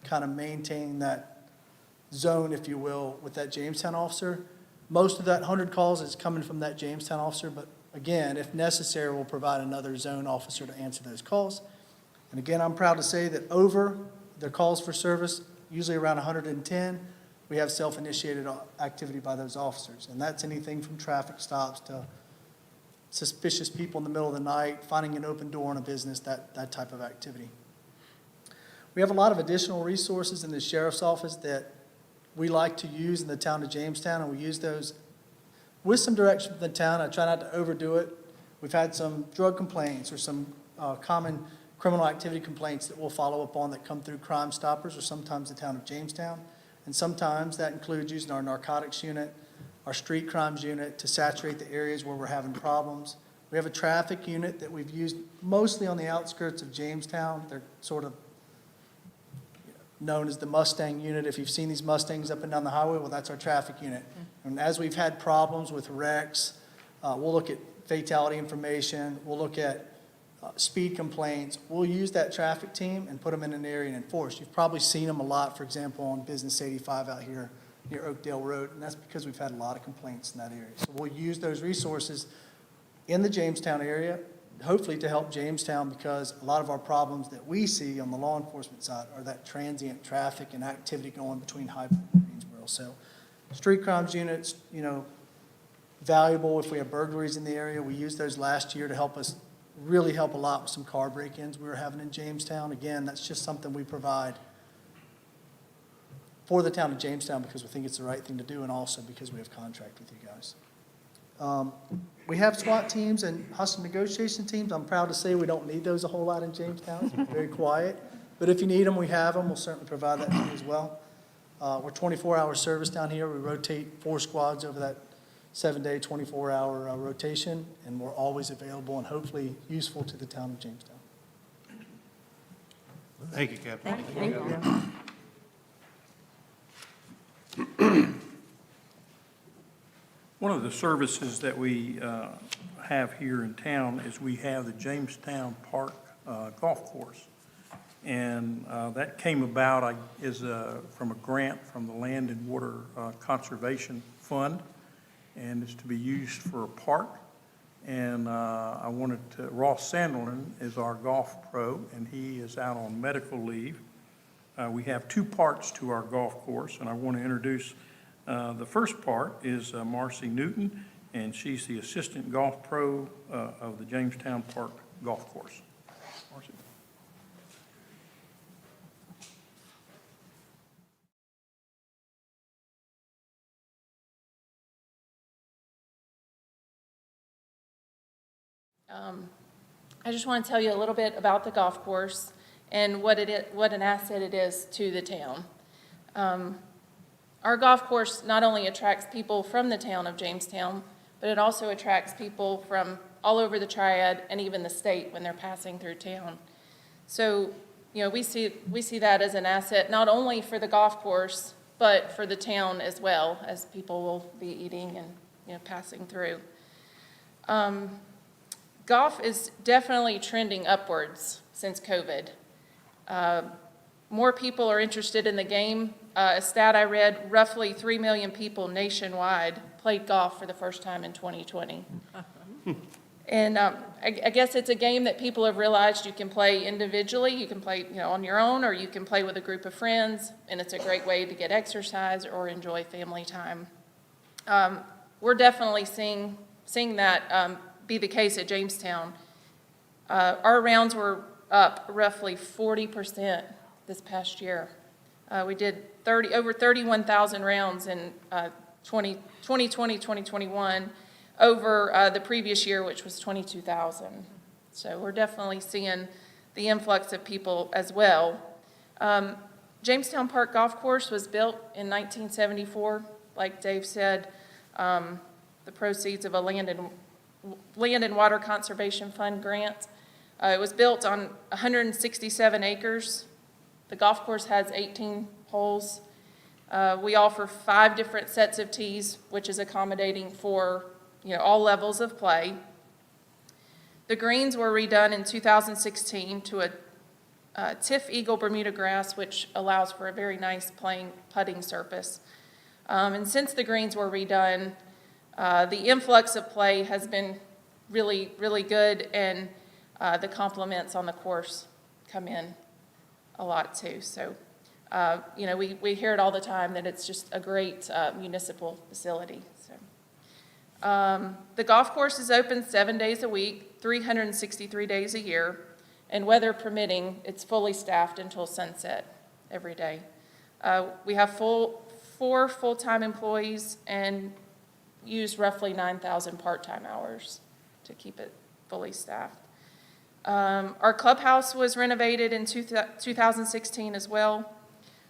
kind of maintain that zone, if you will, with that Jamestown officer. Most of that 100 calls is coming from that Jamestown officer, but again, if necessary, we'll provide another zone officer to answer those calls. And again, I'm proud to say that over their calls for service, usually around 110, we have self-initiated activity by those officers. And that's anything from traffic stops to suspicious people in the middle of the night, finding an open door in a business, that type of activity. We have a lot of additional resources in the sheriff's office that we like to use in the town of Jamestown, and we use those with some direction from the town. I try not to overdo it. We've had some drug complaints or some common criminal activity complaints that we'll follow up on that come through Crime Stoppers or sometimes the town of Jamestown. And sometimes that includes using our narcotics unit, our street crimes unit to saturate the areas where we're having problems. We have a traffic unit that we've used mostly on the outskirts of Jamestown. They're sort of known as the Mustang unit. If you've seen these Mustangs up and down the highway, well, that's our traffic unit. And as we've had problems with wrecks, we'll look at fatality information, we'll look at speed complaints. We'll use that traffic team and put them in an area and enforce. You've probably seen them a lot, for example, on Business 85 out here near Oakdale Road, and that's because we've had a lot of complaints in that area. So we'll use those resources in the Jamestown area, hopefully to help Jamestown, because a lot of our problems that we see on the law enforcement side are that transient traffic and activity going between High Point and Greensboro. So street crimes units, valuable if we have burglaries in the area. We used those last year to really help a lot with some car break-ins we were having in Jamestown. Again, that's just something we provide for the town of Jamestown because we think it's the right thing to do, and also because we have contract with you guys. We have SWAT teams and hustle negotiation teams. I'm proud to say we don't need those a whole lot in Jamestown. It's very quiet. But if you need them, we have them. We'll certainly provide that to you as well. We're 24-hour service down here. We rotate 4 squads over that 7-day, 24-hour rotation, and we're always available and hopefully useful to the town of Jamestown. Thank you, Captain. Thank you. One of the services that we have here in town is we have the Jamestown Park Golf Course. And that came about from a grant from the Land and Water Conservation Fund, and it's to be used for a park. And Ross Sandelin is our golf pro, and he is out on medical leave. We have 2 parts to our golf course, and I want to introduce the first part is Marcy Newton, and she's the assistant golf pro of the Jamestown Park Golf Course. Marcy. I just want to tell you a little bit about the golf course and what an asset it is to the town. Our golf course not only attracts people from the town of Jamestown, but it also attracts people from all over the Triad and even the state when they're passing through town. So, we see that as an asset not only for the golf course, but for the town as well, as people will be eating and passing through. Golf is definitely trending upwards since COVID. More people are interested in the game. A stat I read, roughly 3 million people nationwide played golf for the first time in 2020. And I guess it's a game that people have realized you can play individually, you can play, on your own, or you can play with a group of friends, and it's a great way to get exercise or enjoy family time. We're definitely seeing that be the case at Jamestown. Our rounds were up roughly 40% this past year. We did over 31,000 rounds in 2020, 2021, over the previous year, which was 22,000. So we're definitely seeing the influx of people as well. Jamestown Park Golf Course was built in 1974, like Dave said, the proceeds of a Land and Water Conservation Fund grant. It was built on 167 acres. The golf course has 18 holes. We offer 5 different sets of tees, which is accommodating for all levels of play. The greens were redone in 2016 to a Tiff Eagle Bermuda grass, which allows for a very nice putting surface. And since the greens were redone, the influx of play has been really, really good, and the compliments on the course come in a lot too. So, we hear it all the time that it's just a great municipal facility. So, the golf course is open 7 days a week, 363 days a year, and weather permitting, it's fully staffed until sunset every day. We have 4 full-time employees and use roughly 9,000 part-time hours to keep it fully staffed. Our clubhouse was renovated in 2016 as well.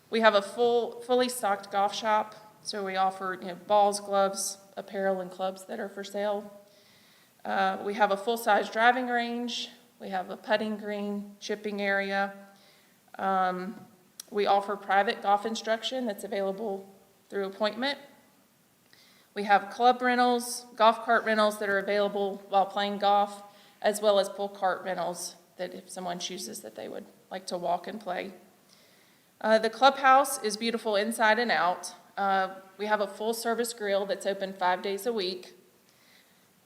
We have a fully stocked golf shop, so we offer balls, gloves, apparel, and clubs that are for sale. We have a full-size driving range. We have a putting green, chipping area. We offer private golf instruction that's available through appointment. We have club rentals, golf cart rentals that are available while playing golf, as well as pull cart rentals that if someone chooses that they would like to walk and play. The clubhouse is beautiful inside and out. We have a full-service grill that's open 5 days a week.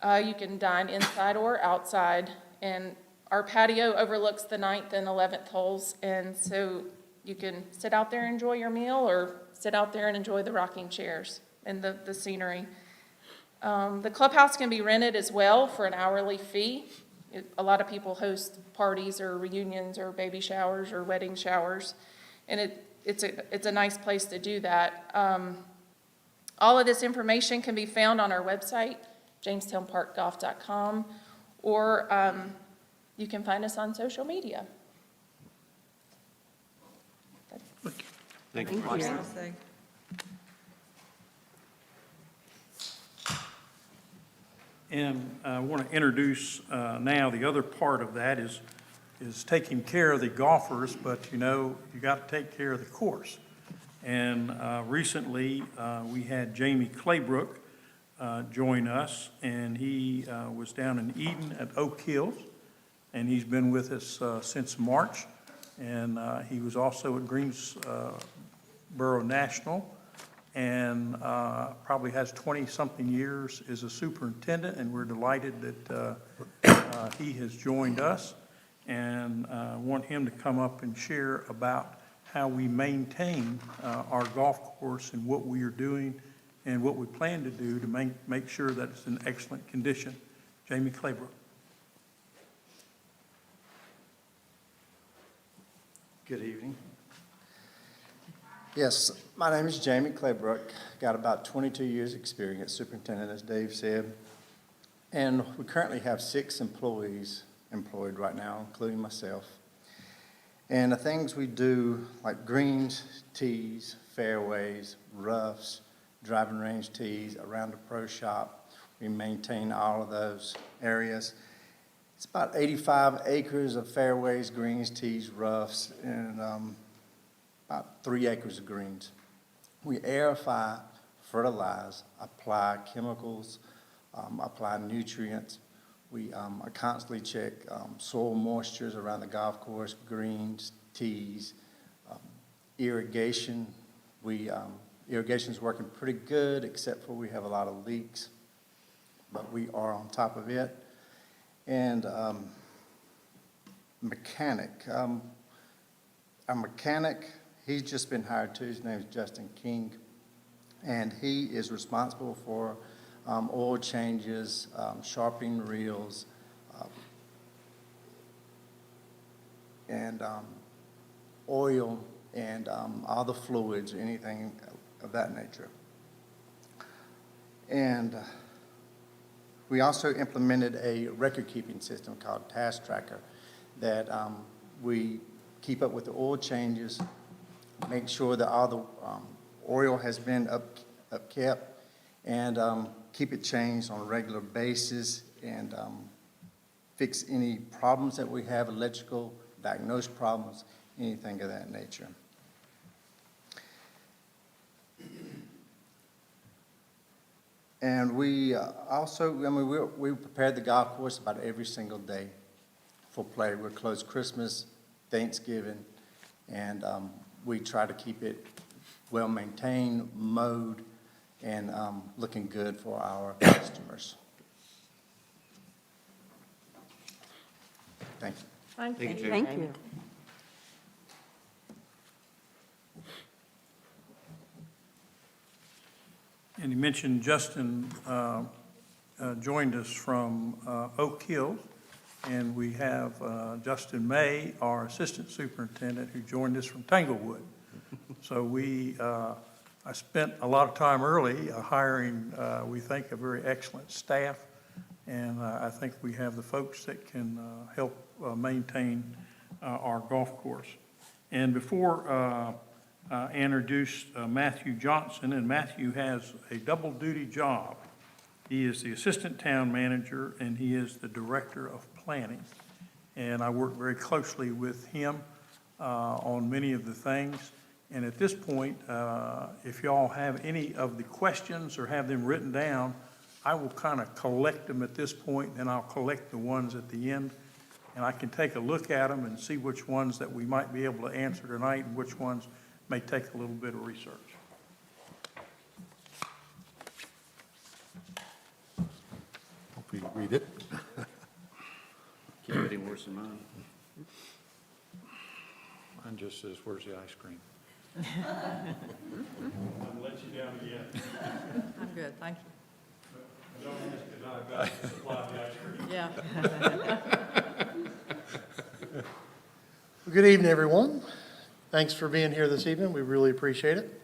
You can dine inside or outside, and our patio overlooks the 9th and 11th holes, and so you can sit out there and enjoy your meal or sit out there and enjoy the rocking chairs and the scenery. The clubhouse can be rented as well for an hourly fee. A lot of people host parties or reunions or baby showers or wedding showers, and it's a nice place to do that. All of this information can be found on our website, jamestownparkgolf.com, or you can find us on social media. Thank you. And I want to introduce now the other part of that is taking care of the golfers, but you got to take care of the course. And recently we had Jamie Claybrook join us, and he was down in Eden at Oak Hills, and he's been with us since March. And he was also at Greensboro National, and probably has 20-something years as a superintendent, and we're delighted that he has joined us, and want him to come up and share about how we maintain our golf course and what we are doing and what we plan to do to make sure that it's in excellent condition. Jamie Claybrook. Good evening. Yes, my name is Jamie Claybrook. Got about 22 years' experience, superintendent, as Dave said. And we currently have 6 employees employed right now, including myself. And the things we do, like greens, tees, fairways, roughs, driving range tees, around the pro shop, we maintain all of those areas. It's about 85 acres of fairways, greens, tees, roughs, and about 3 acres of greens. We aerify, fertilize, apply chemicals, apply nutrients. We constantly check soil moistures around the golf course, greens, tees, irrigation. Irrigation's working pretty good, except for we have a lot of leaks, but we are on top of it. And mechanic. Our mechanic, he's just been hired too. His name is Justin King. And he is responsible for oil changes, sharpening reels, and oil, and all the fluids, anything of that nature. And we also implemented a record-keeping system called Task Tracker that we keep up with the oil changes, make sure that all the oil has been upkept, and keep it changed on a regular basis, and fix any problems that we have, electrical, diagnose problems, anything of that nature. And we also, I mean, we prepare the golf course about every single day for play. We're closed Christmas, Thanksgiving, and we try to keep it well-maintained, mowed, and looking good for our customers. Thank you. Thank you. Thank you. And you mentioned Justin joined us from Oak Hill, and we have Justin May, our assistant superintendent, who joined us from Tanglewood. So I spent a lot of time early hiring, we think, a very excellent staff, and I think we have the folks that can help maintain our golf course. And before I introduce Matthew Johnson, and Matthew has a double-duty job. He is the assistant town manager, and he is the director of planning. And I work very closely with him on many of the things. And at this point, if y'all have any of the questions or have them written down, I will kind of collect them at this point, and I'll collect the ones at the end. And I can take a look at them and see which ones that we might be able to answer tonight and which ones may take a little bit of research. Hopefully you read it. Can't get any worse than mine. Mine just says, where's the ice cream? I'll let you down again. I'm good, thank you. Don't ask if I've got to supply the ice cream. Yeah. Good evening, everyone. Thanks for being here this evening. We really appreciate it.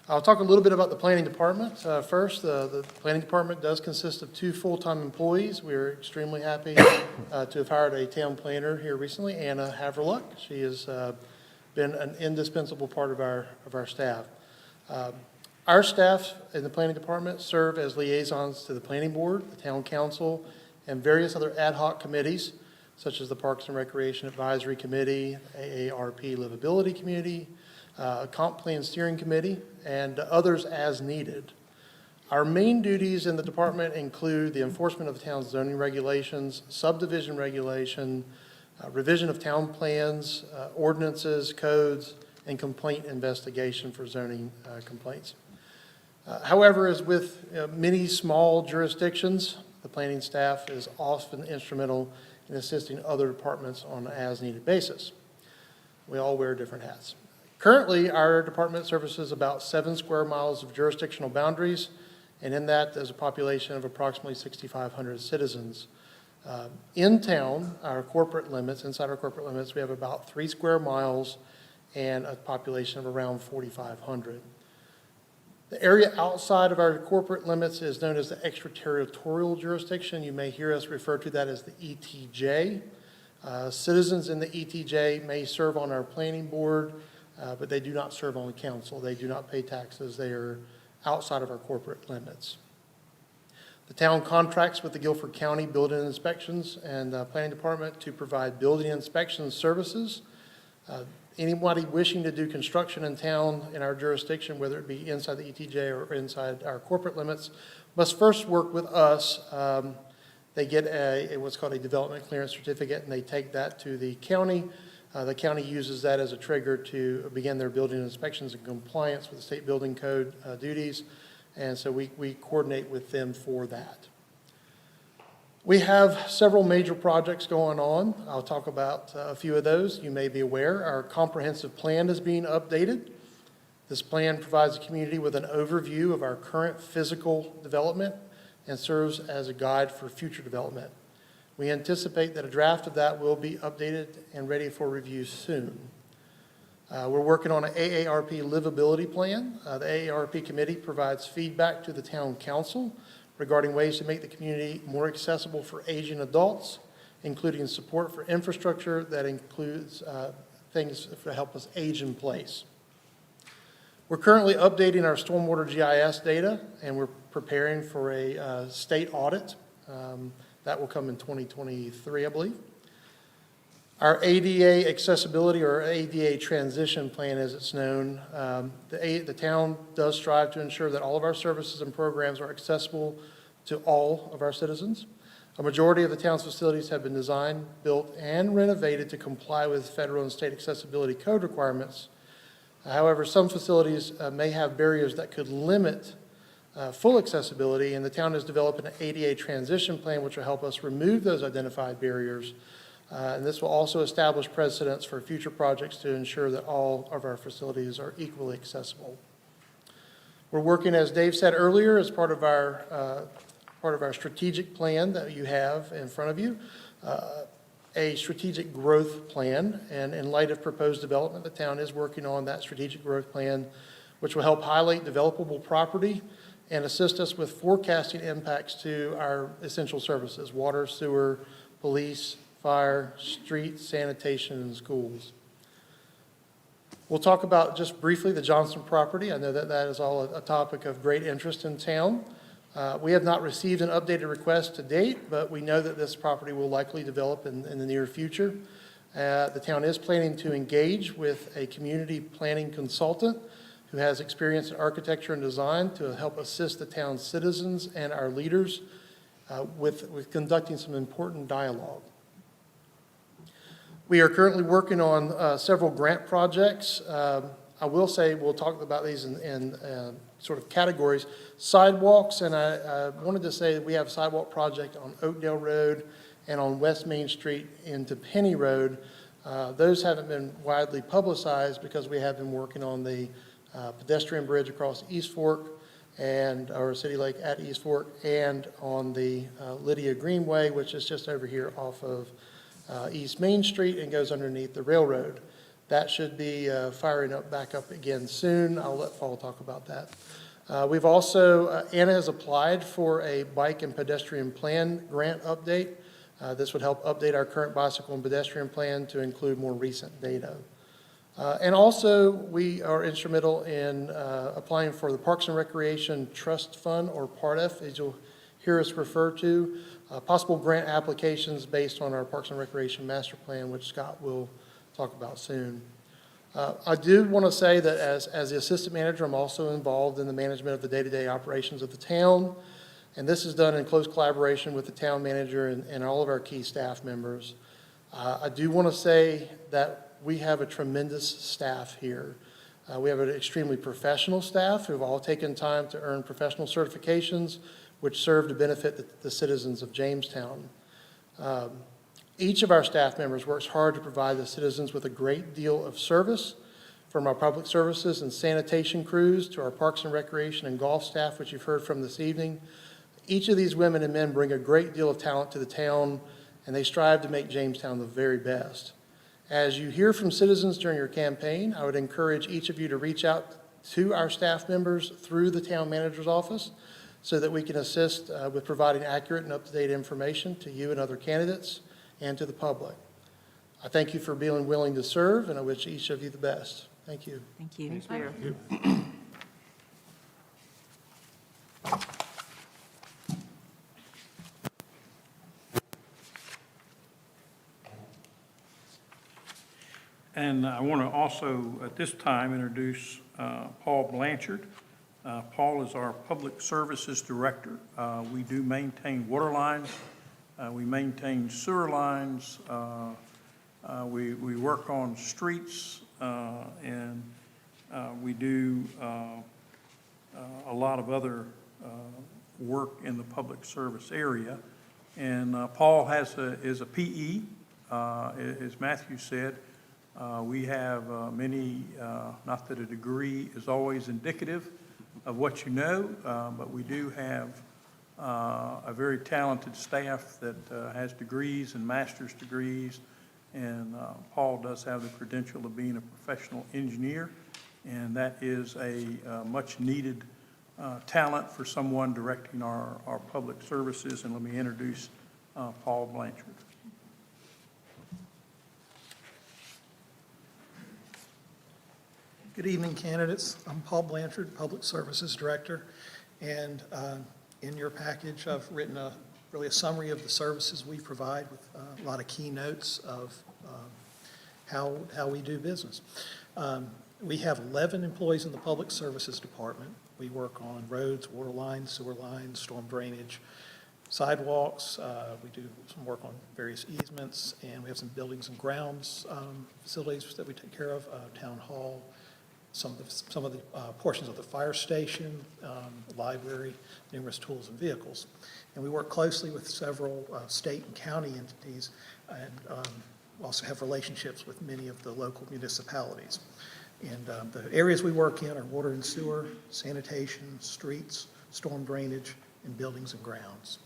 I'll talk a little bit about the planning department. First, the planning department does consist of 2 full-time employees. We are extremely happy to have hired a town planner here recently, Anna Haverluck. She has been an indispensable part of our staff. Our staff in the planning department serve as liaisons to the planning board, the town council, and various other ad hoc committees, such as the Parks and Recreation Advisory Committee, AARP Livability Committee, Comp Plan Steering Committee, and others as needed. Our main duties in the department include the enforcement of the town's zoning regulations, subdivision regulation, revision of town plans, ordinances, codes, and complaint investigation for zoning complaints. However, as with many small jurisdictions, the planning staff is often instrumental in assisting other departments on an as-needed basis. We all wear different hats. Currently, our department services about 7 square miles of jurisdictional boundaries, and in that, there's a population of approximately 6,500 citizens. In town, our corporate limits, inside our corporate limits, we have about 3 square miles and a population of around 4,500. The area outside of our corporate limits is known as the extraterritorial jurisdiction. You may hear us refer to that as the ETJ. Citizens in the ETJ may serve on our planning board, but they do not serve on the council. They do not pay taxes. They are outside of our corporate limits. The town contracts with the Guilford County Building Inspections and Planning Department to provide building inspection services. Anybody wishing to do construction in town in our jurisdiction, whether it be inside the ETJ or inside our corporate limits, must first work with us. They get what's called a development clearance certificate, and they take that to the county. The county uses that as a trigger to begin their building inspections in compliance with the state building code duties, and so we coordinate with them for that. We have several major projects going on. I'll talk about a few of those. You may be aware, our comprehensive plan is being updated. This plan provides the community with an overview of our current physical development and serves as a guide for future development. We anticipate that a draft of that will be updated and ready for review soon. We're working on an AARP livability plan. The AARP committee provides feedback to the town council regarding ways to make the community more accessible for aging adults, including support for infrastructure that includes things to help us age in place. We're currently updating our stormwater GIS data, and we're preparing for a state audit. That will come in 2023, I believe. Our ADA accessibility, or ADA transition plan as it's known, the town does strive to ensure that all of our services and programs are accessible to all of our citizens. A majority of the town's facilities have been designed, built, and renovated to comply with federal and state accessibility code requirements. However, some facilities may have barriers that could limit full accessibility, and the town has developed an ADA transition plan which will help us remove those identified barriers. And this will also establish precedents for future projects to ensure that all of our facilities are equally accessible. We're working, as Dave said earlier, as part of our strategic plan that you have in front of you, a strategic growth plan. And in light of proposed development, the town is working on that strategic growth plan, which will help highlight developable property and assist us with forecasting impacts to our essential services: water, sewer, police, fire, street, sanitation, and schools. We'll talk about just briefly the Johnston property. I know that that is all a topic of great interest in town. We have not received an updated request to date, but we know that this property will likely develop in the near future. The town is planning to engage with a community planning consultant who has experience in architecture and design to help assist the town's citizens and our leaders with conducting some important dialogue. We are currently working on several grant projects. I will say we'll talk about these in sort of categories. Sidewalks, and I wanted to say that we have a sidewalk project on Oakdale Road and on West Main Street into Penny Road. Those haven't been widely publicized because we have been working on the pedestrian bridge across East Fork or City Lake at East Fork, and on the Lydia Greenway, which is just over here off of East Main Street and goes underneath the railroad. That should be firing up back up again soon. I'll let Paul talk about that. We've also, Anna has applied for a bike and pedestrian plan grant update. This would help update our current bicycle and pedestrian plan to include more recent data. And also, we are instrumental in applying for the Parks and Recreation Trust Fund, or PARTF, as you'll hear us refer to, possible grant applications based on our Parks and Recreation Master Plan, which Scott will talk about soon. I do want to say that as the assistant manager, I'm also involved in the management of the day-to-day operations of the town, and this is done in close collaboration with the town manager and all of our key staff members. I do want to say that we have a tremendous staff here. We have an extremely professional staff who have all taken time to earn professional certifications which serve to benefit the citizens of Jamestown. Each of our staff members works hard to provide the citizens with a great deal of service, from our public services and sanitation crews to our parks and recreation and golf staff, which you've heard from this evening. Each of these women and men bring a great deal of talent to the town, and they strive to make Jamestown the very best. As you hear from citizens during your campaign, I would encourage each of you to reach out to our staff members through the town manager's office so that we can assist with providing accurate and up-to-date information to you and other candidates and to the public. I thank you for being willing to serve, and I wish each of you the best. Thank you. Thank you. Thank you. And I want to also, at this time, introduce Paul Blanchard. Paul is our Public Services Director. We do maintain water lines. We maintain sewer lines. We work on streets, and we do a lot of other work in the public service area. And Paul is a PE, as Matthew said. We have many, not that a degree is always indicative of what you know, but we do have a very talented staff that has degrees and master's degrees. And Paul does have the credential of being a professional engineer, and that is a much-needed talent for someone directing our public services. And let me introduce Paul Blanchard. Good evening, candidates. I'm Paul Blanchard, Public Services Director, and in your package, I've written really a summary of the services we provide with a lot of key notes of how we do business. We have 11 employees in the Public Services Department. We work on roads, water lines, sewer lines, storm drainage, sidewalks. We do some work on various easements, and we have some buildings and grounds facilities that we take care of, town hall, some of the portions of the fire station, library, numerous tools and vehicles. And we work closely with several state and county entities, and also have relationships with many of the local municipalities. And the areas we work in are water and sewer, sanitation, streets, storm drainage, and buildings and grounds.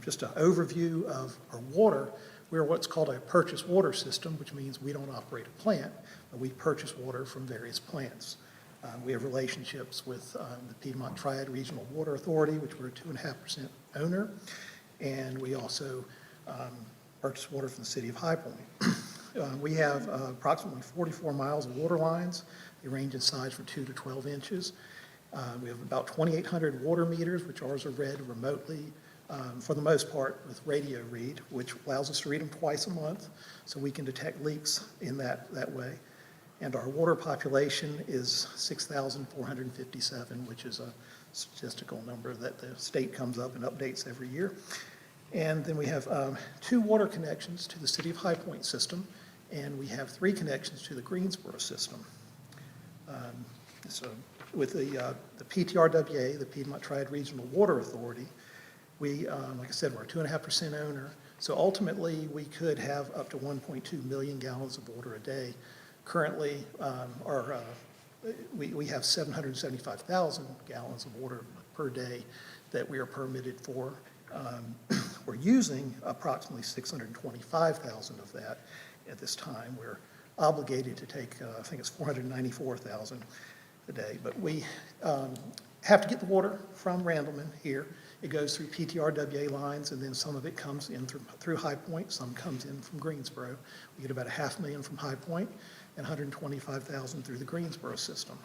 Just an overview of our water, we're what's called a purchased water system, which means we don't operate a plant, but we purchase water from various plants. We have relationships with the Piedmont Triad Regional Water Authority, which we're a 2.5% owner, and we also purchase water from the city of High Point. We have approximately 44 miles of water lines. They range in size from 2 to 12 inches. We have about 2,800 water meters, which ours are read remotely, for the most part with radio read, which allows us to read them twice a month, so we can detect leaks in that way. And our water population is 6,457, which is a statistical number that the state comes up and updates every year. And then we have 2 water connections to the City of High Point system, and we have 3 connections to the Greensboro system. So with the PTRWA, the Piedmont Triad Regional Water Authority, we, like I said, we're a 2.5% owner, so ultimately we could have up to 1.2 million gallons of water a day. Currently, we have 775,000 gallons of water per day that we are permitted for. We're using approximately 625,000 of that at this time. We're obligated to take, I think it's 494,000 a day, but we have to get the water from Randleman here. It goes through PTRWA lines, and then some of it comes in through High Point, some comes in from Greensboro. We get about 500,000 from High Point and 125,000 through the Greensboro system.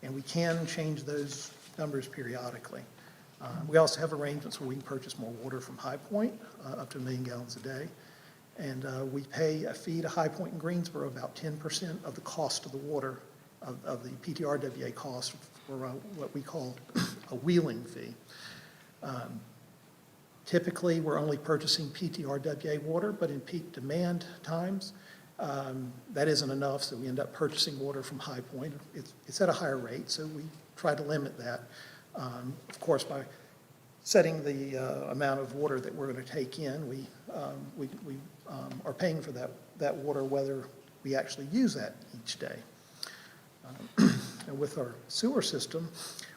And we can change those numbers periodically. We also have arrangements where we can purchase more water from High Point, up to 1 million gallons a day. And we pay a fee to High Point and Greensboro, about 10% of the cost of the water, of the PTRWA cost, for what we call a wheeling fee. Typically, we're only purchasing PTRWA water, but in peak demand times, that isn't enough, so we end up purchasing water from High Point. It's at a higher rate, so we try to limit that. Of course, by setting the amount of water that we're going to take in, we are paying for that water whether we actually use that each day. And with our sewer system,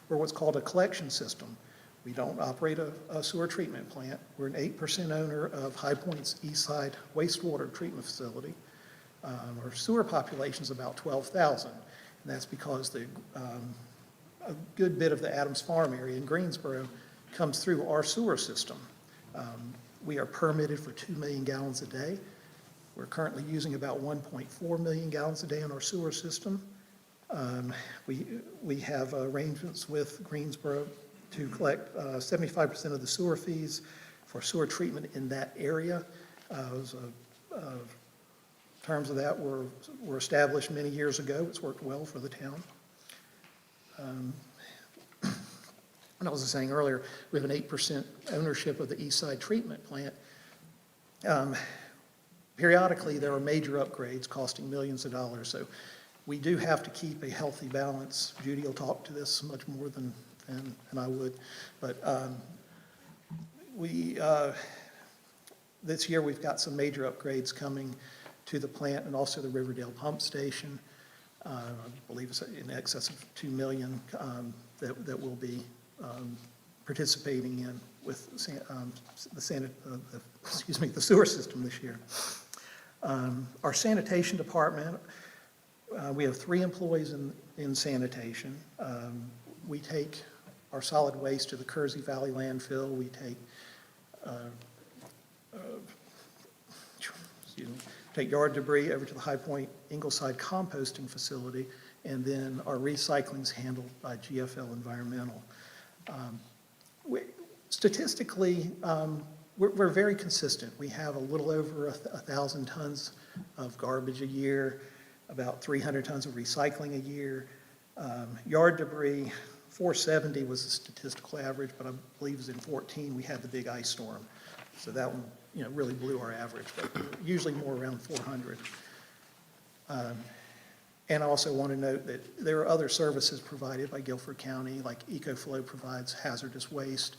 we're what's called a collection system. We don't operate a sewer treatment plant. We're an 8% owner of High Point's Eastside wastewater treatment facility. Our sewer population is about 12,000, and that's because a good bit of the Adams Farm area in Greensboro comes through our sewer system. We are permitted for 2 million gallons a day. We're currently using about 1.4 million gallons a day in our sewer system. We have arrangements with Greensboro to collect 75% of the sewer fees for sewer treatment in that area. Terms of that were established many years ago. It's worked well for the town. And I was saying earlier, we have an 8% ownership of the Eastside treatment plant. Periodically, there are major upgrades costing millions of dollars, so we do have to keep a healthy balance. Judy will talk to this much more than I would, but we This year, we've got some major upgrades coming to the plant and also the Riverdale Pump Station. I believe it's in excess of $2 million that we'll be participating in with the sewer system this year. Our sanitation department, we have 3 employees in sanitation. We take our solid waste to the Kersey Valley landfill. We take yard debris over to the High Point Ingleside composting facility, and then our recycling's handled by GFL Environmental. Statistically, we're very consistent. We have a little over 1,000 tons of garbage a year, about 300 tons of recycling a year. Yard debris, 470 was the statistical average, but I believe it was in 14 we had the big ice storm. So that one, really blew our average, but usually more around 400. And I also want to note that there are other services provided by Guilford County, like EcoFlow provides hazardous waste,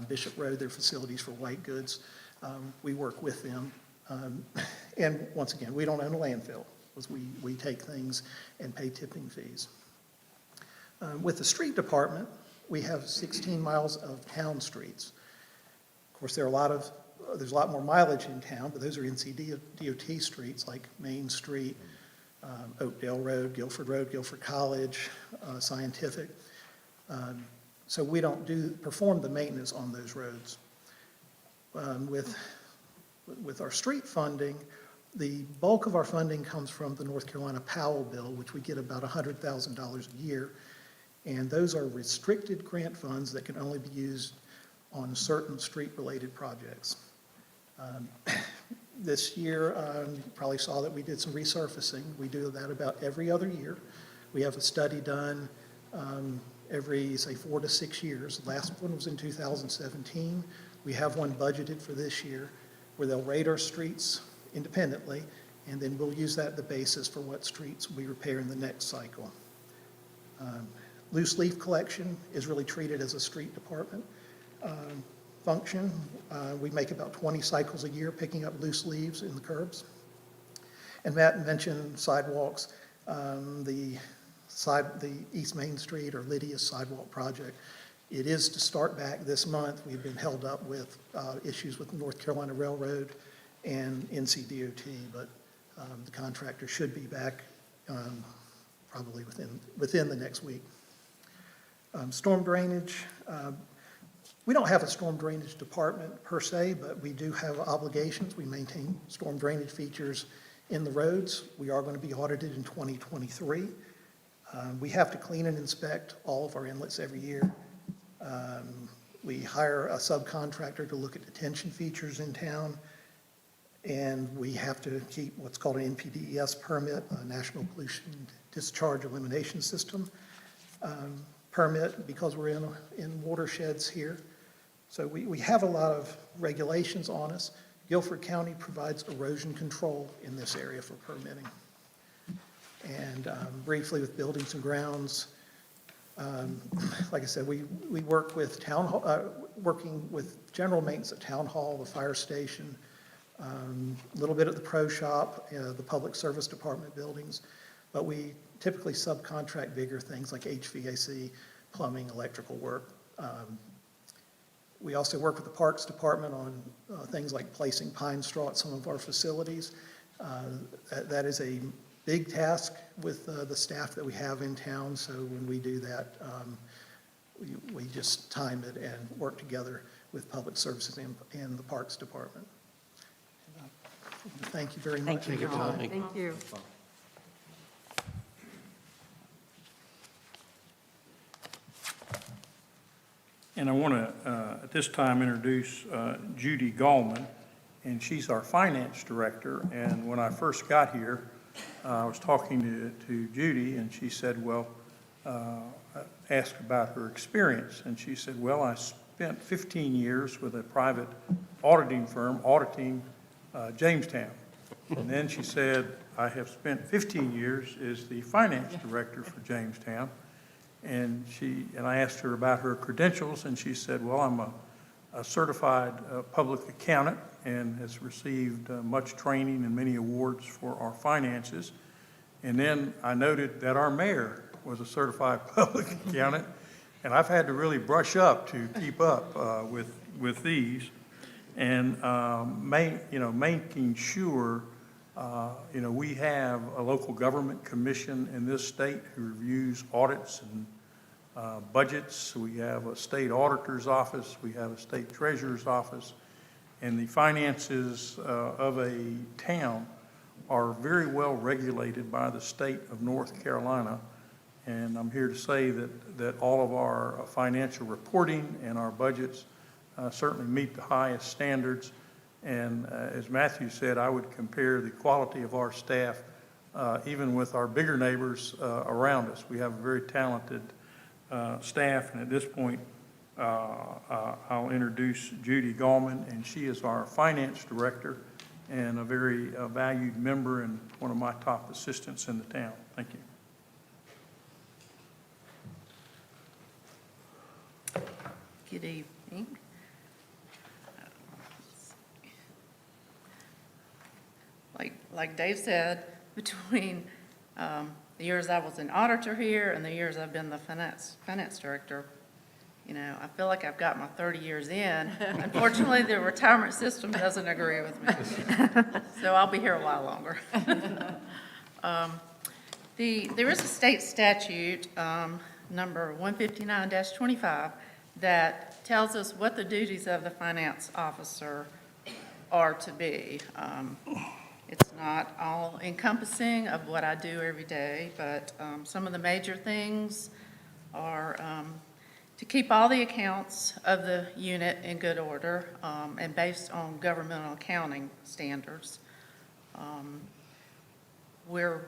Bishop Road, their facilities for white goods. We work with them. And once again, we don't own a landfill, because we take things and pay tipping fees. With the street department, we have 16 miles of town streets. Of course, there's a lot more mileage in town, but those are NCDOT streets like Main Street, Oakdale Road, Guilford College, Scientific. So we don't perform the maintenance on those roads. With our street funding, the bulk of our funding comes from the North Carolina Powell bill, which we get about $100,000 a year. And those are restricted grant funds that can only be used on certain street-related projects. This year, you probably saw that we did some resurfacing. We do that about every other year. We have a study done every, say, 4 to 6 years. The last one was in 2017. We have one budgeted for this year where they'll rate our streets independently, and then we'll use that as the basis for what streets we repair in the next cycle. Loose leaf collection is really treated as a street department function. We make about 20 cycles a year picking up loose leaves in the curbs. And Matt mentioned sidewalks. The East Main Street or Lydia's sidewalk project, it is to start back this month. We've been held up with issues with North Carolina Railroad and NCDOT, but the contractor should be back probably within the next week. Storm drainage, we don't have a storm drainage department per se, but we do have obligations. We maintain storm drainage features in the roads. We are going to be audited in 2023. We have to clean and inspect all of our inlets every year. We hire a subcontractor to look at detention features in town, and we have to keep what's called an NPDES permit, a National Pollution Discharge Elimination System permit, because we're in watersheds here. So we have a lot of regulations on us. Guilford County provides erosion control in this area for permitting. And briefly with buildings and grounds, like I said, we work with working with general maintenance at Town Hall, the fire station, a little bit at the pro shop, the public service department buildings, but we typically subcontract bigger things like HVAC, plumbing, electrical work. We also work with the Parks Department on things like placing pine straw at some of our facilities. That is a big task with the staff that we have in town, so when we do that, we just time it and work together with Public Services and the Parks Department. Thank you very much. Thank you, John. Thank you. And I want to, at this time, introduce Judy Gallman, and she's our finance director. And when I first got here, I was talking to Judy, and she said, well, I asked about her experience. And she said, well, I spent 15 years with a private auditing firm auditing Jamestown. And then she said, I have spent 15 years as the finance director for Jamestown. And I asked her about her credentials, and she said, well, I'm a certified public accountant and has received much training and many awards for our finances. And then I noted that our mayor was a certified public accountant, and I've had to really brush up to keep up with these. And making sure, we have a local government commission in this state who reviews audits and budgets. We have a state auditor's office. We have a state treasurer's office. And the finances of a town are very well regulated by the state of North Carolina. And I'm here to say that all of our financial reporting and our budgets certainly meet the highest standards. And as Matthew said, I would compare the quality of our staff even with our bigger neighbors around us. We have a very talented staff, and at this point, I'll introduce Judy Gallman, and she is our finance director and a very valued member and one of my top assistants in the town. Thank you. Good evening. Like Dave said, between the years I was an auditor here and the years I've been the finance director, I feel like I've got my 30 years in. Unfortunately, the retirement system doesn't agree with me. So I'll be here a while longer. There is a state statute, number 159-25, that tells us what the duties of the finance officer are to be. It's not all encompassing of what I do every day, but some of the major things are to keep all the accounts of the unit in good order and based on governmental accounting standards. We're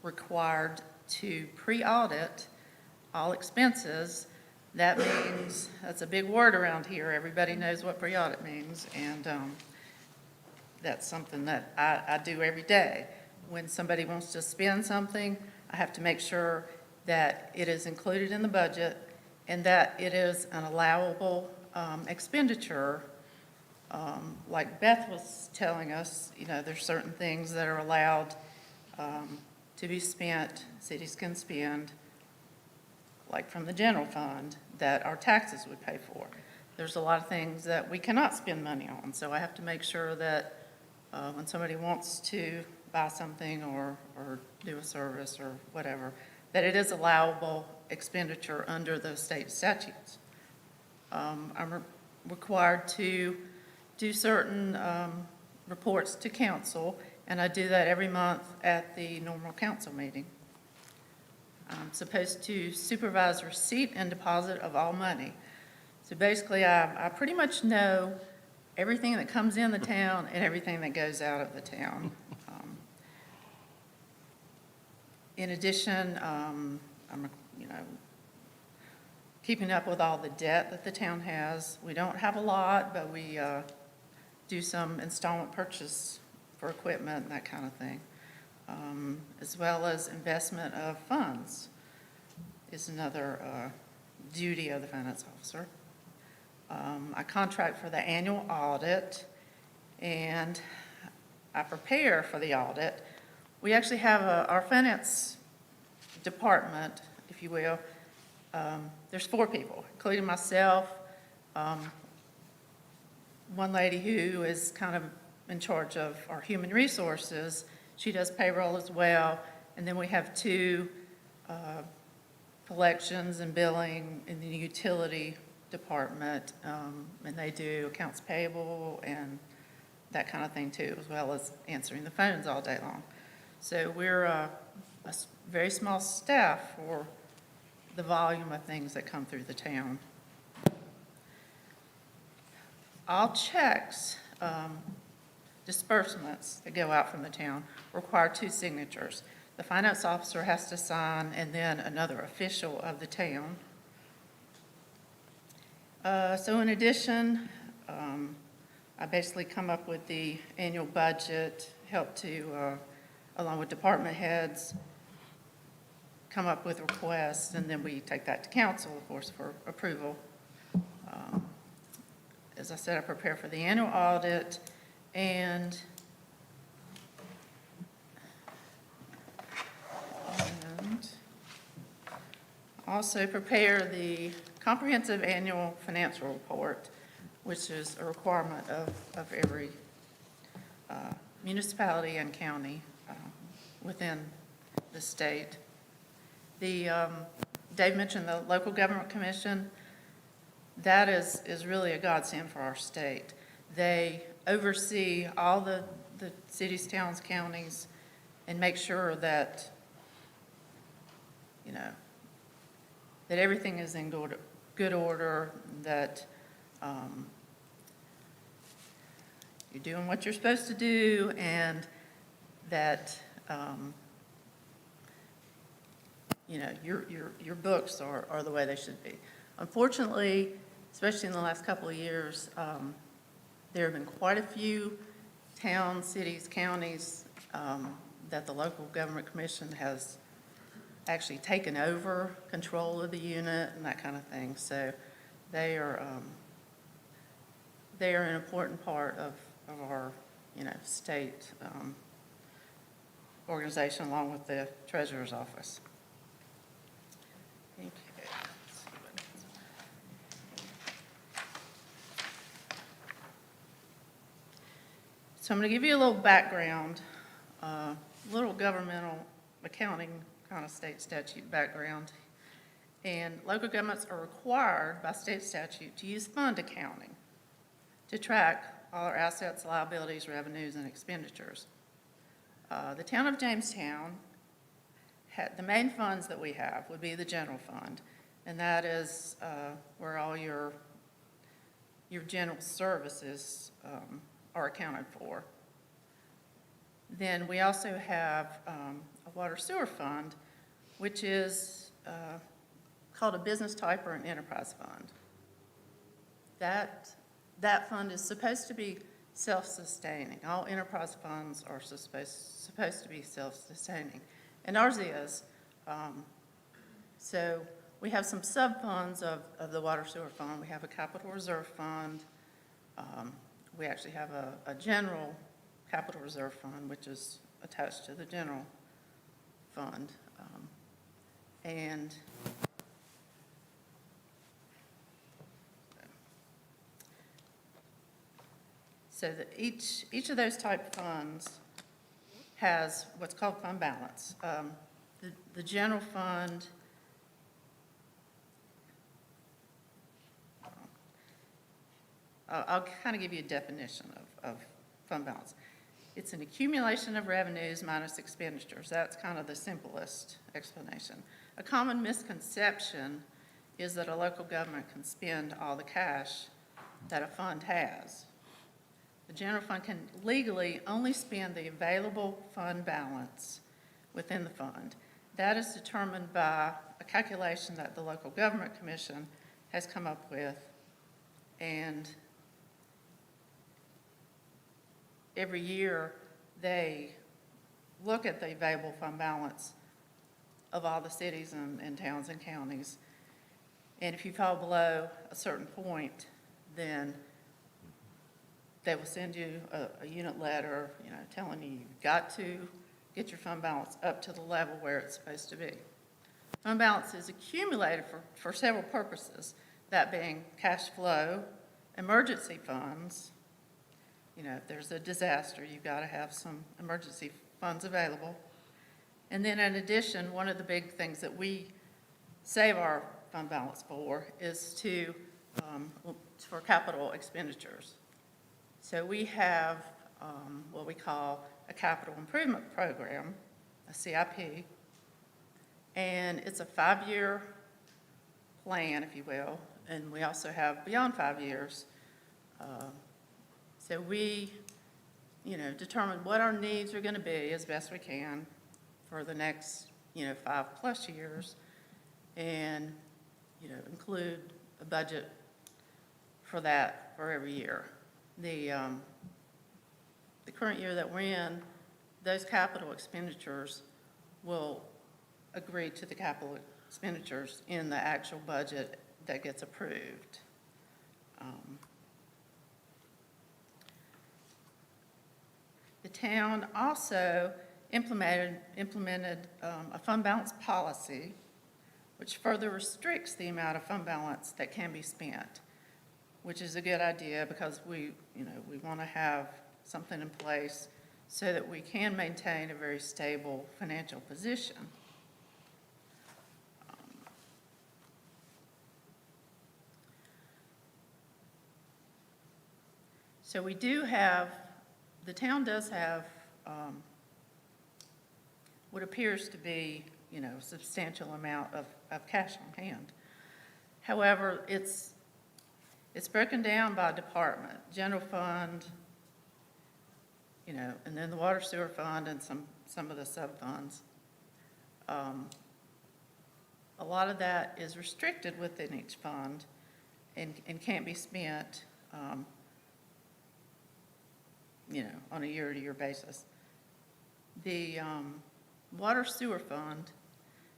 required to pre-audit all expenses. That means, that's a big word around here. Everybody knows what pre-audit means, and that's something that I do every day. When somebody wants to spend something, I have to make sure that it is included in the budget and that it is an allowable expenditure. Like Beth was telling us, there's certain things that are allowed to be spent, cities can spend, like from the general fund, that our taxes would pay for. There's a lot of things that we cannot spend money on, so I have to make sure that when somebody wants to buy something or do a service or whatever, that it is allowable expenditure under those state statutes. I'm required to do certain reports to council, and I do that every month at the normal council meeting. I'm supposed to supervise receipt and deposit of all money. So basically, I pretty much know everything that comes in the town and everything that goes out of the town. In addition, I'm, keeping up with all the debt that the town has. We don't have a lot, but we do some installment purchase for equipment and that kind of thing. As well as investment of funds is another duty of the finance officer. I contract for the annual audit, and I prepare for the audit. We actually have our finance department, if you will. There's 4 people, including myself, one lady who is kind of in charge of our human resources. She does payroll as well, and then we have 2 collections and billing in the utility department, and they do accounts payable and that kind of thing too, as well as answering the phones all day long. So we're a very small staff for the volume of things that come through the town. All checks, disbursements that go out from the town require 2 signatures. The finance officer has to sign, and then another official of the town. So in addition, I basically come up with the annual budget, help to, along with department heads, come up with requests, and then we take that to council, of course, for approval. as I said, I prepare for the annual audit and also prepare the comprehensive annual financial report, which is a requirement of every municipality and county within the state. Dave mentioned the Local Government Commission. That is really a godsend for our state. They oversee all the cities, towns, counties, and make sure that, you know, that everything is in good order, that you're doing what you're supposed to do, and that, you know, your books are the way they should be. Unfortunately, especially in the last couple of years, there have been quite a few towns, cities, counties that the Local Government Commission has actually taken over control of the unit and that kind of thing. So they are an important part of our, you know, state organization, along with the Treasurer's Office. Okay. So I'm going to give you a little background, little governmental accounting kind of state statute background. And local governments are required by state statute to use fund accounting to track all our assets, liabilities, revenues, and expenditures. The town of Jamestown, the main funds that we have would be the general fund, and that is where all your general services are accounted for. Then we also have a water sewer fund, which is called a business type or an enterprise fund. That fund is supposed to be self-sustaining. All enterprise funds are supposed to be self-sustaining, and ours is. So we have some sub-funds of the water sewer fund. We have a capital reserve fund. We actually have a general capital reserve fund, which is attached to the general fund. And so that each of those type funds has what's called fund balance. The general fund, I'll kind of give you a definition of fund balance. It's an accumulation of revenues minus expenditures. That's kind of the simplest explanation. A common misconception is that a local government can spend all the cash that a fund has. The general fund can legally only spend the available fund balance within the fund. That is determined by a calculation that the Local Government Commission has come up with, and every year they look at the available fund balance of all the cities and towns and counties. And if you fall below a certain point, then they will send you a unit letter, you know, telling you you've got to get your fund balance up to the level where it's supposed to be. Fund balance is accumulated for several purposes, that being cash flow, emergency funds. You know, if there's a disaster, you've got to have some emergency funds available. And then in addition, one of the big things that we save our fund balance for is for capital expenditures. So we have what we call a capital improvement program, a CIP, and it's a 5-year plan, if you will, and we also have beyond 5 years. So we, you know, determine what our needs are going to be as best we can for the next, you know, 5+ years, and, you know, include a budget for that for every year. The current year that we're in, those capital expenditures will agree to the capital expenditures in the actual budget that gets approved. town also implemented a fund balance policy, which further restricts the amount of fund balance that can be spent, which is a good idea because we want to have something in place so that we can maintain a very stable financial position. So we do have, the town does have what appears to be, a substantial amount of cash on hand. However, it's broken down by department, general fund, and then the water sewer fund and some of the sub-funds. A lot of that is restricted within each fund and can't be spent, on a year-to-year basis. The water sewer fund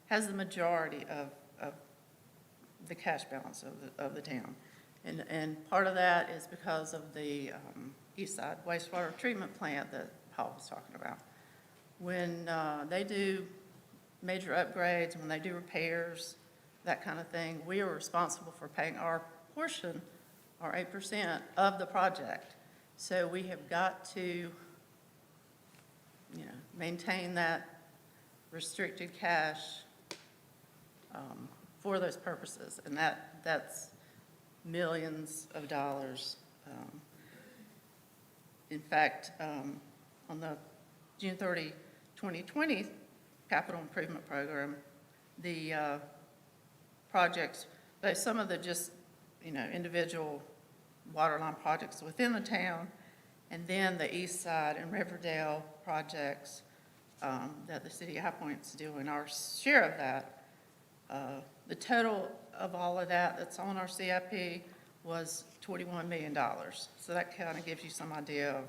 has the majority of the cash balance of the town. And part of that is because of the East Side wastewater treatment plant that Paul was talking about. When they do major upgrades, when they do repairs, that kind of thing, we are responsible for paying our portion, our 8% of the project. So we have got to, maintain that restricted cash for those purposes, and that's millions of dollars. In fact, on the June 30, 2020 capital improvement program, the projects, some of the just, individual water line projects within the town, and then the East Side and Riverdale projects that the city of High Point's doing, our share of that. The total of all of that that's on our CIP was $21 million. So that kind of gives you some idea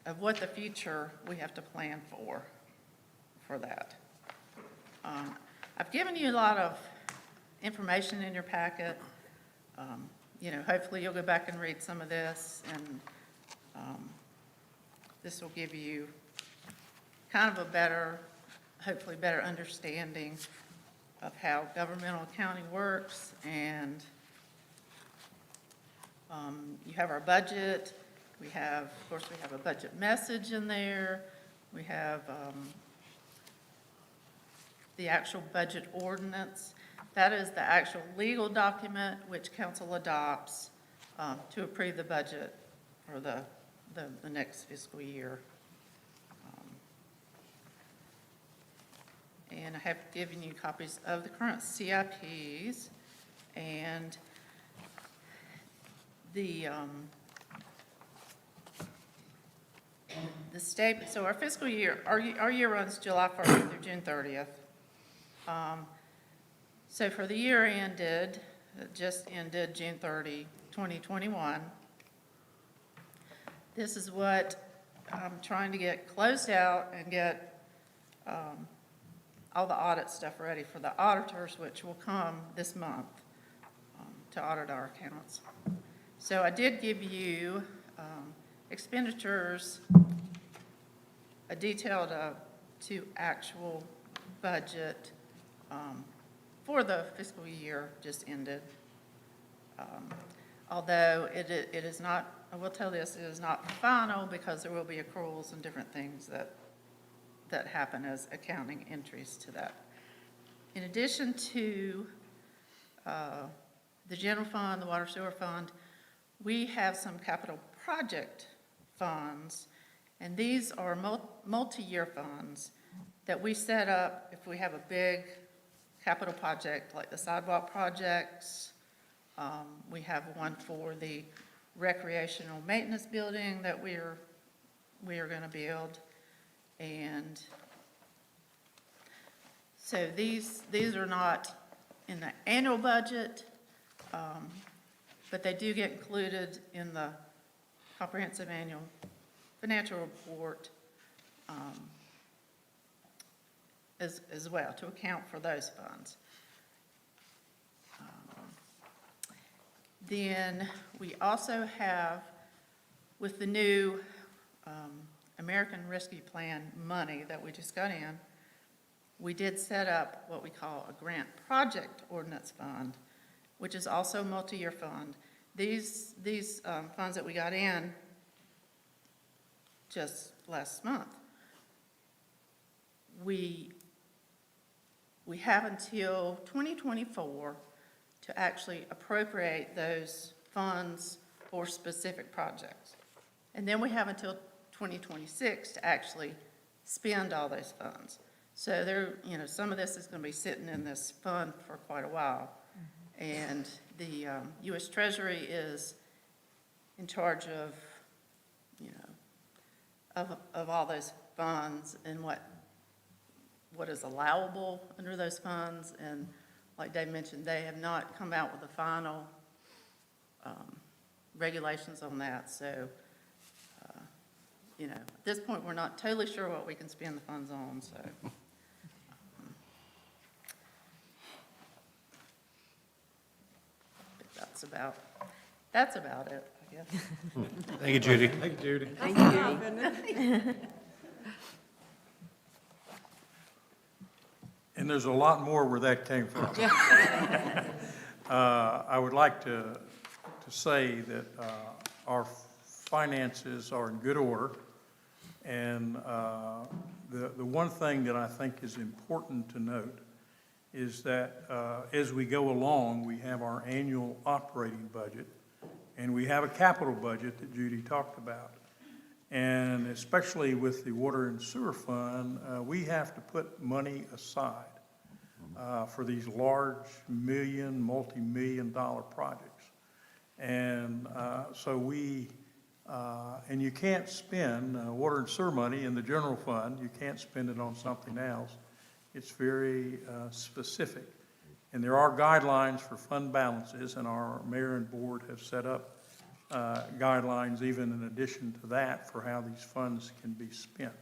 of what the future we have to plan for that. I've given you a lot of information in your packet. Hopefully you'll go back and read some of this, and this will give you kind of a hopefully better understanding of how governmental accounting works. And you have our budget. Of course, we have a budget message in there. We have the actual budget ordinance. That is the actual legal document which council adopts to approve the budget for the next fiscal year. And I have given you copies of the current CIPs and the statement. So our fiscal year, our year runs July 1st through June 30th. So for the year it just ended June 30, 2021. This is what I'm trying to get closed out and get all the audit stuff ready for the auditors, which will come this month to audit our accounts. So I did give you expenditures, a detailed to actual budget for the fiscal year just ended. Although it is not, I will tell this, it is not final because there will be accruals and different things that happen as accounting entries to that. In addition to the general fund, the water sewer fund, we have some capital project funds, and these are multi-year funds that we set up if we have a big capital project like the sidewalk projects. We have one for the recreational maintenance building that we are going to build. And so these are not in the annual budget, but they do get included in the comprehensive annual financial report as well, to account for those funds. Then we also have, with the new American Rescue Plan money that we just got in, we did set up what we call a grant project ordinance fund, which is also a multi-year fund. These funds that we got in just last month, we have until 2024 to actually appropriate those funds for specific projects. And then we have until 2026 to actually spend all those funds. So there, some of this is going to be sitting in this fund for quite a while. And the U.S. Treasury is in charge of, of all those funds and what is allowable under those funds. And like Dave mentioned, they have not come out with the final regulations on that. So, at this point, we're not totally sure what we can spend the funds on, so. That's about it, I guess. Thank you, Judy. Thank you, Judy. Thank you. And there's a lot more where that came from. I would like to say that our finances are in good order. And the one thing that I think is important to note is that as we go along, we have our annual operating budget, and we have a capital budget that Judy talked about. And especially with the water and sewer fund, we have to put money aside for these large multi-million-dollar projects. And so and you can't spend water and sewer money in the general fund. You can't spend it on something else. It's very specific. And there are guidelines for fund balances, and our mayor and board have set up guidelines even in addition to that for how these funds can be spent.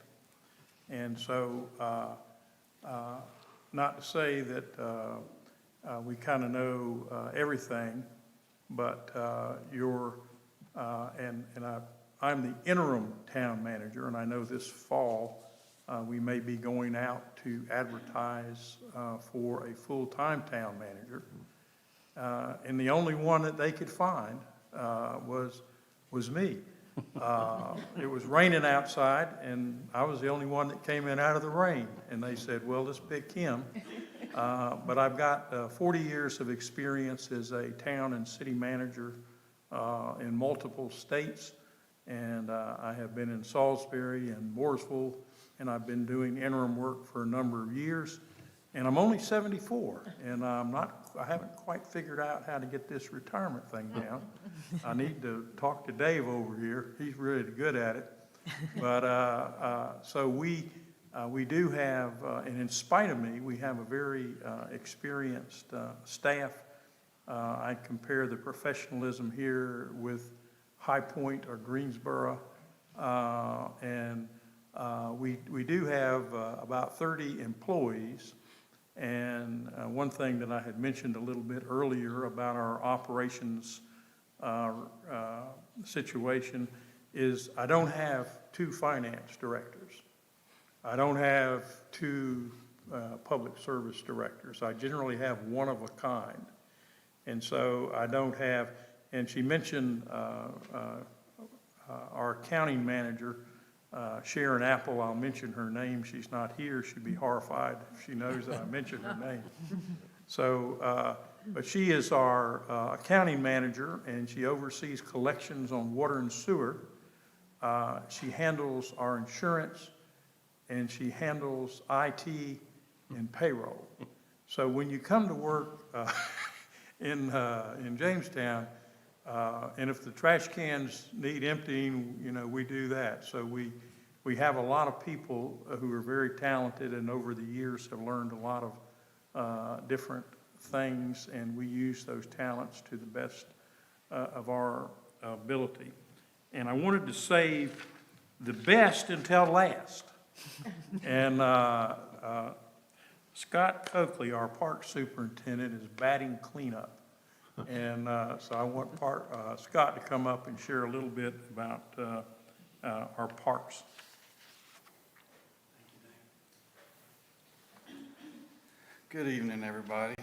And so, not to say that we kind of know everything, but I'm the interim town manager, and I know this fall we may be going out to advertise for a full-time town manager. And the only one that they could find was me. It was raining outside, and I was the only one that came in out of the rain. And they said, well, let's pick him. But I've got 40 years of experience as a town and city manager in multiple states. And I have been in Salisbury and Mooresville, and I've been doing interim work for a number of years. And I'm only 74, and I haven't quite figured out how to get this retirement thing down. I need to talk to Dave over here. He's really good at it. But so we do have, and in spite of me, we have a very experienced staff. I compare the professionalism here with High Point or Greensboro, and we do have about 30 employees. And one thing that I had mentioned a little bit earlier about our operations situation is I don't have 2 finance directors. I don't have 2 public service directors. I generally have one of a kind. And so I don't have, and she mentioned our accounting manager, Sharon Apple. I'll mention her name. She's not here. She'd be horrified if she knows that I mentioned her name. So, but she is our accounting manager, and she oversees collections on water and sewer. She handles our insurance, and she handles IT and payroll. So when you come to work in Jamestown, and if the trash cans need emptying, we do that. So we have a lot of people who are very talented, and over the years have learned a lot of different things, and we use those talents to the best of our ability. And I wanted to save the best until last. And Scott Coakley, our park superintendent, is batting cleanup. And so I want Scott to come up and share a little bit about our parks. Good evening, everybody.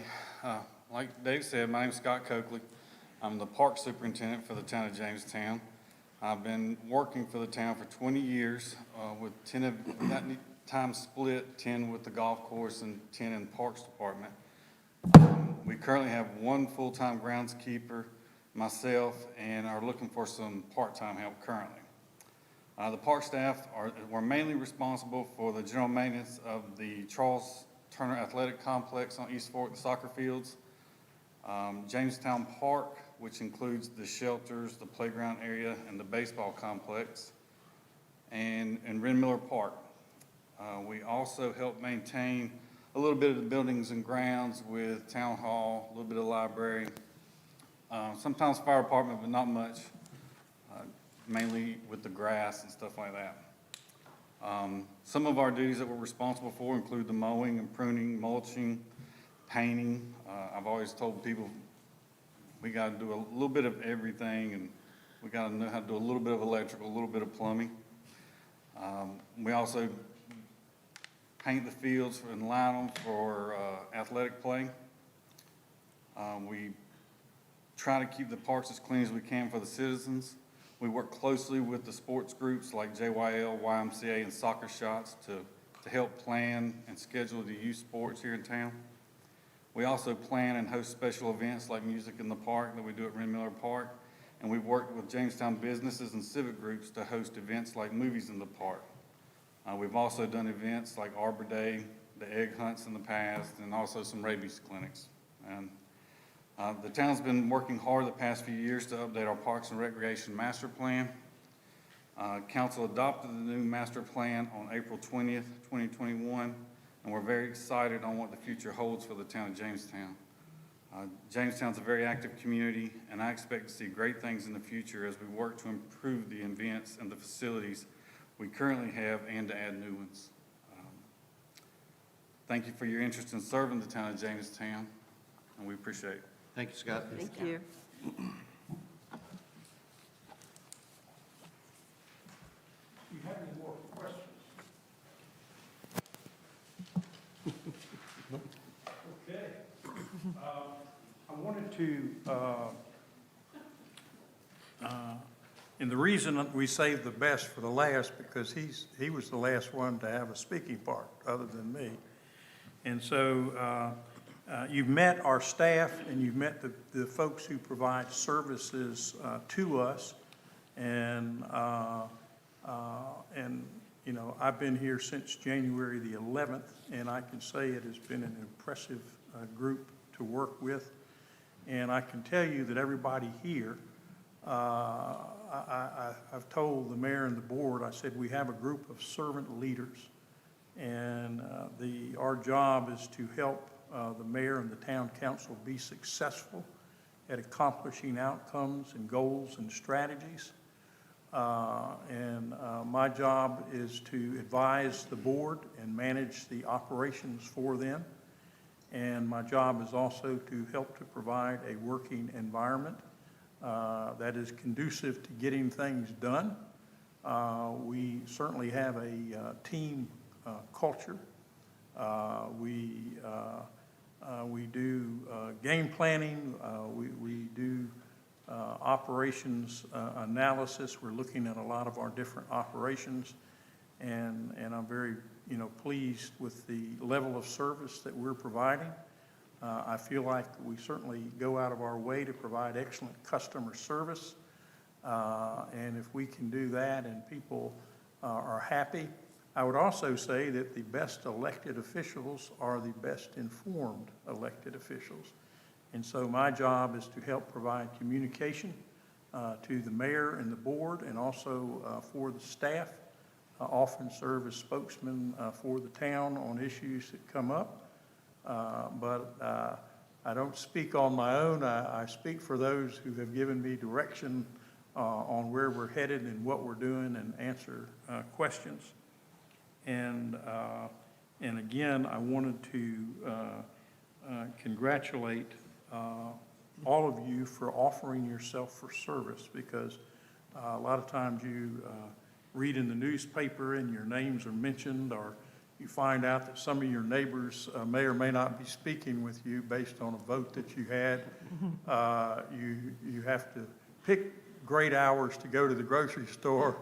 Like Dave said, my name's Scott Coakley. I'm the park superintendent for the town of Jamestown. I've been working for the town for 20 years, with 10 of that time split, 10 with the golf course and 10 in the Parks Department. We currently have one full-time groundskeeper, myself, and are looking for some part-time help currently. The park staff we're mainly responsible for the general maintenance of the Charles Turner Athletic Complex on East Fork, the soccer fields, Jamestown Park, which includes the shelters, the playground area, and the baseball complex, and Ren Miller Park. We also help maintain a little bit of the buildings and grounds with town hall, a little bit of library, sometimes fire department, but not much, mainly with the grass and stuff like that. Some of our duties that we're responsible for include the mowing and pruning, mulching, painting. I've always told people we got to do a little bit of everything, and we got to know how to do a little bit of electrical, a little bit of plumbing. We also paint the fields and line them for athletic play. We try to keep the parks as clean as we can for the citizens. We work closely with the sports groups like JYL, YMCA, and Soccer Shots to help plan and schedule the youth sports here in town. We also plan and host special events like Music in the Park that we do at Ren Miller Park. And we've worked with Jamestown businesses and civic groups to host events like Movies in the Park. We've also done events like Arbor Day, the egg hunts in the past, and also some rabies clinics. And the town's been working hard the past few years to update our Parks and Recreation Master Plan. Council adopted the new master plan on April 20th, 2021, and we're very excited on what the future holds for the town of Jamestown. Jamestown's a very active community, and I expect to see great things in the future as we work to improve the events and the facilities we currently have and to add new ones. Thank you for your interest in serving the town of Jamestown, and we appreciate it. Thank you, Scott. Thank you. Do you have any more questions? Okay. I wanted to, And the reason that we saved the best for the last, because he was the last one to have a speaking part, other than me. And so you've met our staff, and you've met the folks who provide services to us. And you know, I've been here since January the 11th, and I can say it has been an impressive group to work with. And I can tell you that everybody here, I've told the mayor and the board, I said we have a group of servant leaders. And our job is to help the mayor and the town council be successful at accomplishing outcomes and goals and strategies. My job is to advise the board and manage the operations for them. And my job is also to help to provide a working environment that is conducive to getting things done. We certainly have a team culture. We do game planning. We do operations analysis. We're looking at a lot of our different operations, and I'm very pleased with the level of service that we're providing. I feel like we certainly go out of our way to provide excellent customer service, and if we can do that and people are happy. I would also say that the best elected officials are the best informed elected officials. And so my job is to help provide communication to the mayor and the board, and also for the staff. I often serve as spokesman for the town on issues that come up. But I don't speak on my own. I speak for those who have given me direction on where we're headed and what we're doing, and answer questions. And again, I wanted to congratulate all of you for offering yourself for service, because a lot of times you read in the newspaper and your names are mentioned, or you find out that some of your neighbors may or may not be speaking with you based on a vote that you had. You have to pick great hours to go to the grocery store,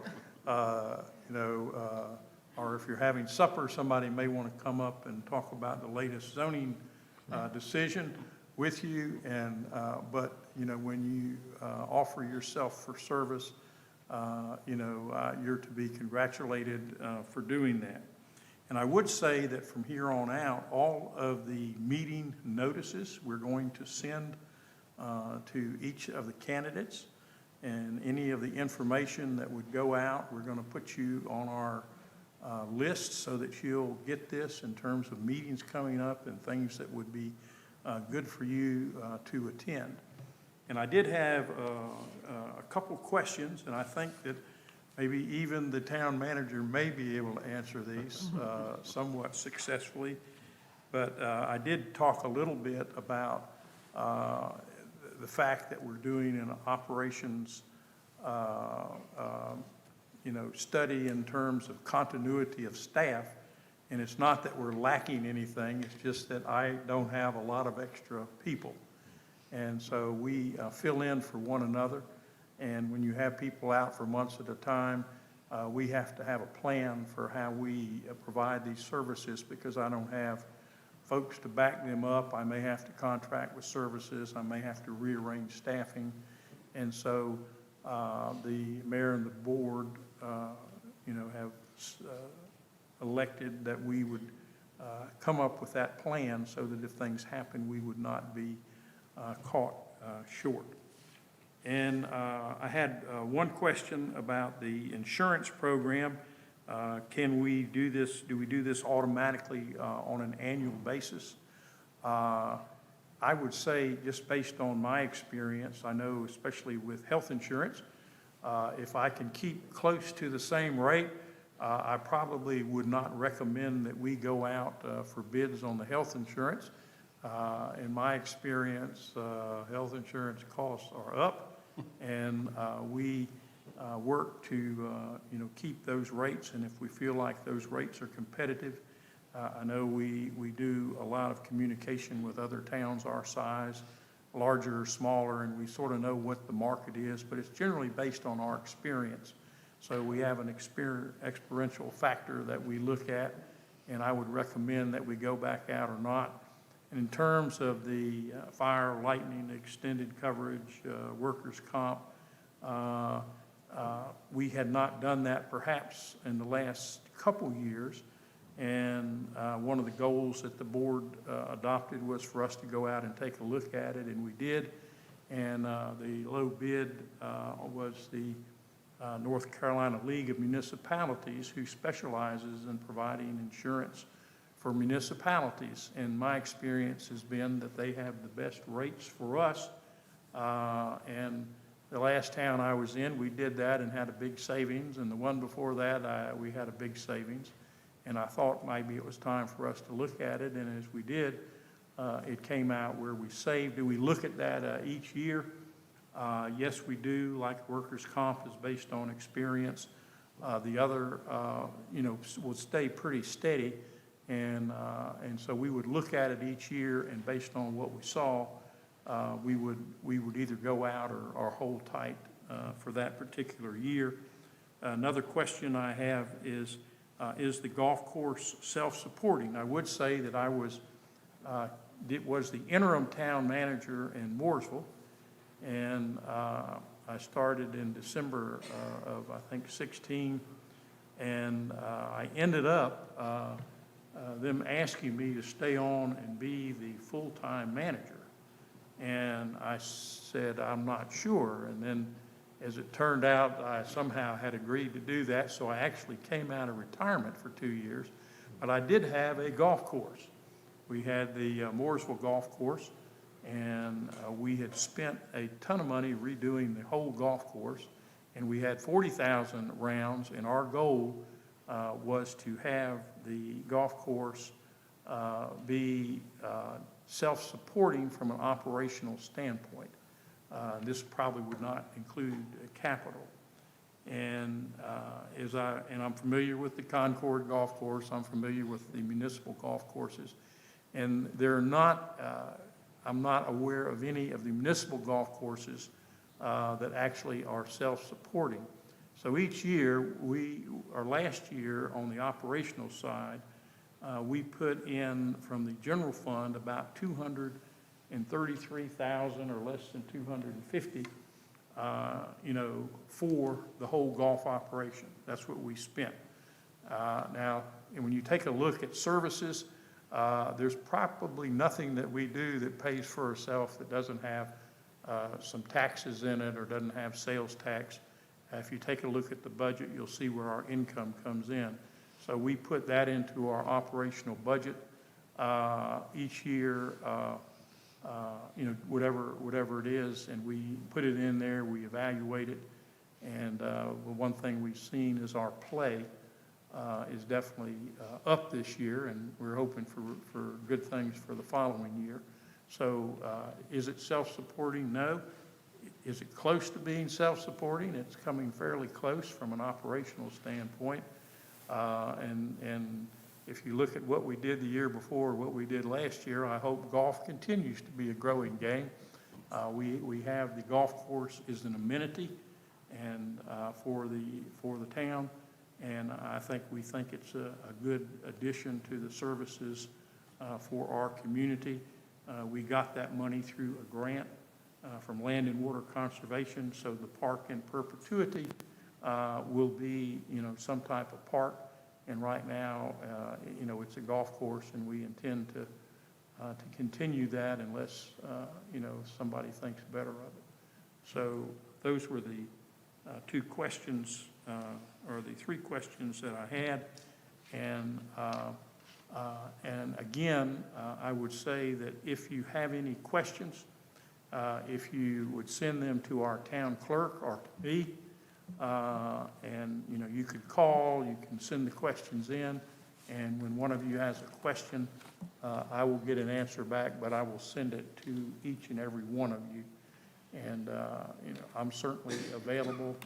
or if you're having supper, somebody may want to come up and talk about the latest zoning decision with you. But when you offer yourself for service, you're to be congratulated for doing that. And I would say that from here on out, all of the meeting notices we're going to send to each of the candidates, and any of the information that would go out, we're going to put you on our list so that you'll get this in terms of meetings coming up and things that would be good for you to attend. And I did have a couple questions, and I think that maybe even the town manager may be able to answer these somewhat successfully. But I did talk a little bit about the fact that we're doing an operations study in terms of continuity of staff. And it's not that we're lacking anything, it's just that I don't have a lot of extra people. And so we fill in for one another. And when you have people out for months at a time, we have to have a plan for how we provide these services, because I don't have folks to back them up. I may have to contract with services. I may have to rearrange staffing. And so the mayor and the board, have elected that we would come up with that plan so that if things happen, we would not be caught short. And I had one question about the insurance program. Can we do this? Do we do this automatically on an annual basis? I would say, just based on my experience, I know especially with health insurance, if I can keep close to the same rate, I probably would not recommend that we go out for bids on the health insurance. In my experience, health insurance costs are up, and we work to keep those rates. And if we feel like those rates are competitive, I know we do a lot of communication with other towns our size, larger or smaller, and we sort of know what the market is, but it's generally based on our experience. So we have an experiential factor that we look at, and I would recommend that we go back out or not. And in terms of the fire, lightning, extended coverage, workers' comp, we had not done that perhaps in the last couple years. And one of the goals that the board adopted was for us to go out and take a look at it, and we did. And the low bid was the North Carolina League of Municipalities, who specializes in providing insurance for municipalities. And my experience has been that they have the best rates for us. And the last town I was in, we did that and had a big savings. And the one before that, we had a big savings. And I thought maybe it was time for us to look at it. And as we did, it came out where we saved. Do we look at that each year? Yes, we do. Like workers' comp is based on experience. The other, will stay pretty steady. And so we would look at it each year, and based on what we saw, we would either go out or hold tight for that particular year. Another question I have is the golf course self-supporting? I would say that I was the interim town manager in Mooresville, and I started in December of, I think, 16, and I ended up them asking me to stay on and be the full-time manager. And I said, I'm not sure. And then, as it turned out, I somehow had agreed to do that, so I actually came out of retirement for 2 years. But I did have a golf course. We had the Mooresville Golf Course, and we had spent a ton of money redoing the whole golf course, and we had 40,000 rounds, and our goal was to have the golf course be self-supporting from an operational standpoint. This probably would not include capital. And I'm familiar with the Concord Golf Course, I'm familiar with the municipal golf courses. And I'm not aware of any of the municipal golf courses that actually are self-supporting. So each year, last year, on the operational side, we put in from the general fund about $233,000 or less than 250, for the whole golf operation. That's what we spent. Now, and when you take a look at services, there's probably nothing that we do that pays for itself that doesn't have some taxes in it or doesn't have sales tax. If you take a look at the budget, you'll see where our income comes in. So we put that into our operational budget each year, whatever it is, and we put it in there, we evaluate it, and one thing we've seen is our play is definitely up this year, and we're hoping for good things for the following year. So is it self-supporting? No. Is it close to being self-supporting? It's coming fairly close from an operational standpoint. And if you look at what we did the year before, what we did last year, I hope golf continues to be a growing game. We have the golf course is an amenity and for the town, and we think it's a good addition to the services for our community. We got that money through a grant from Land and Water Conservation, so the park in perpetuity will be, some type of park. And right now, it's a golf course, and we intend to continue that unless, somebody thinks better of it. So those were the two questions, or the three questions that I had. And again, I would say that if you have any questions, if you would send them to our town clerk or to me, and you could call, you can send the questions in, and when one of you has a question, I will get an answer back, but I will send it to each and every one of you. And I'm certainly available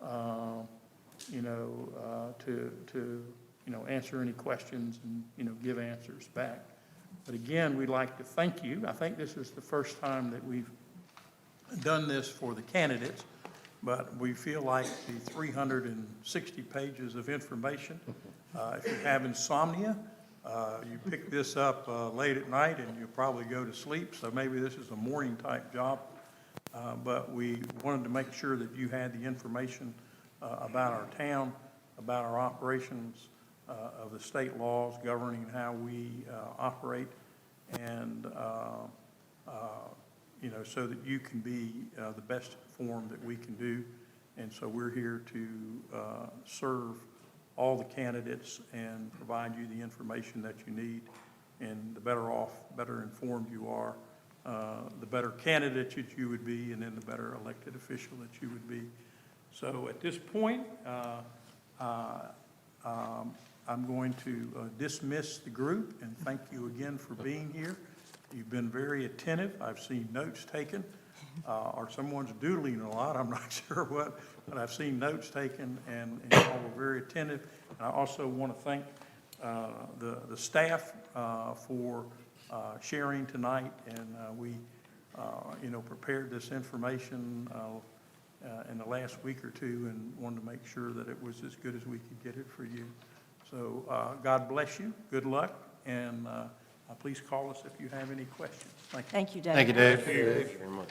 to answer any questions and give answers back. But again, we'd like to thank you. I think this is the first time that we've done this for the candidates, but we feel like the 360 pages of information, if you have insomnia, you pick this up late at night and you'll probably go to sleep, so maybe this is a morning type job. But we wanted to make sure that you had the information about our town, about our operations, of the state laws governing how we operate, and so that you can be the best informed that we can do. And so we're here to serve all the candidates and provide you the information that you need. And the better informed you are, the better candidate that you would be, and then the better elected official that you would be. So at this point, I'm going to dismiss the group and thank you again for being here. You've been very attentive. I've seen notes taken, or someone's doodling a lot. I'm not sure what, but I've seen notes taken, and you all were very attentive. And I also want to thank the staff for sharing tonight, and we prepared this information in the last week or two and wanted to make sure that it was as good as we could get it for you. So God bless you, good luck, and please call us if you have any questions. Thank you. Thank you, Dave. Thank you, Dave. Thank you. Very much.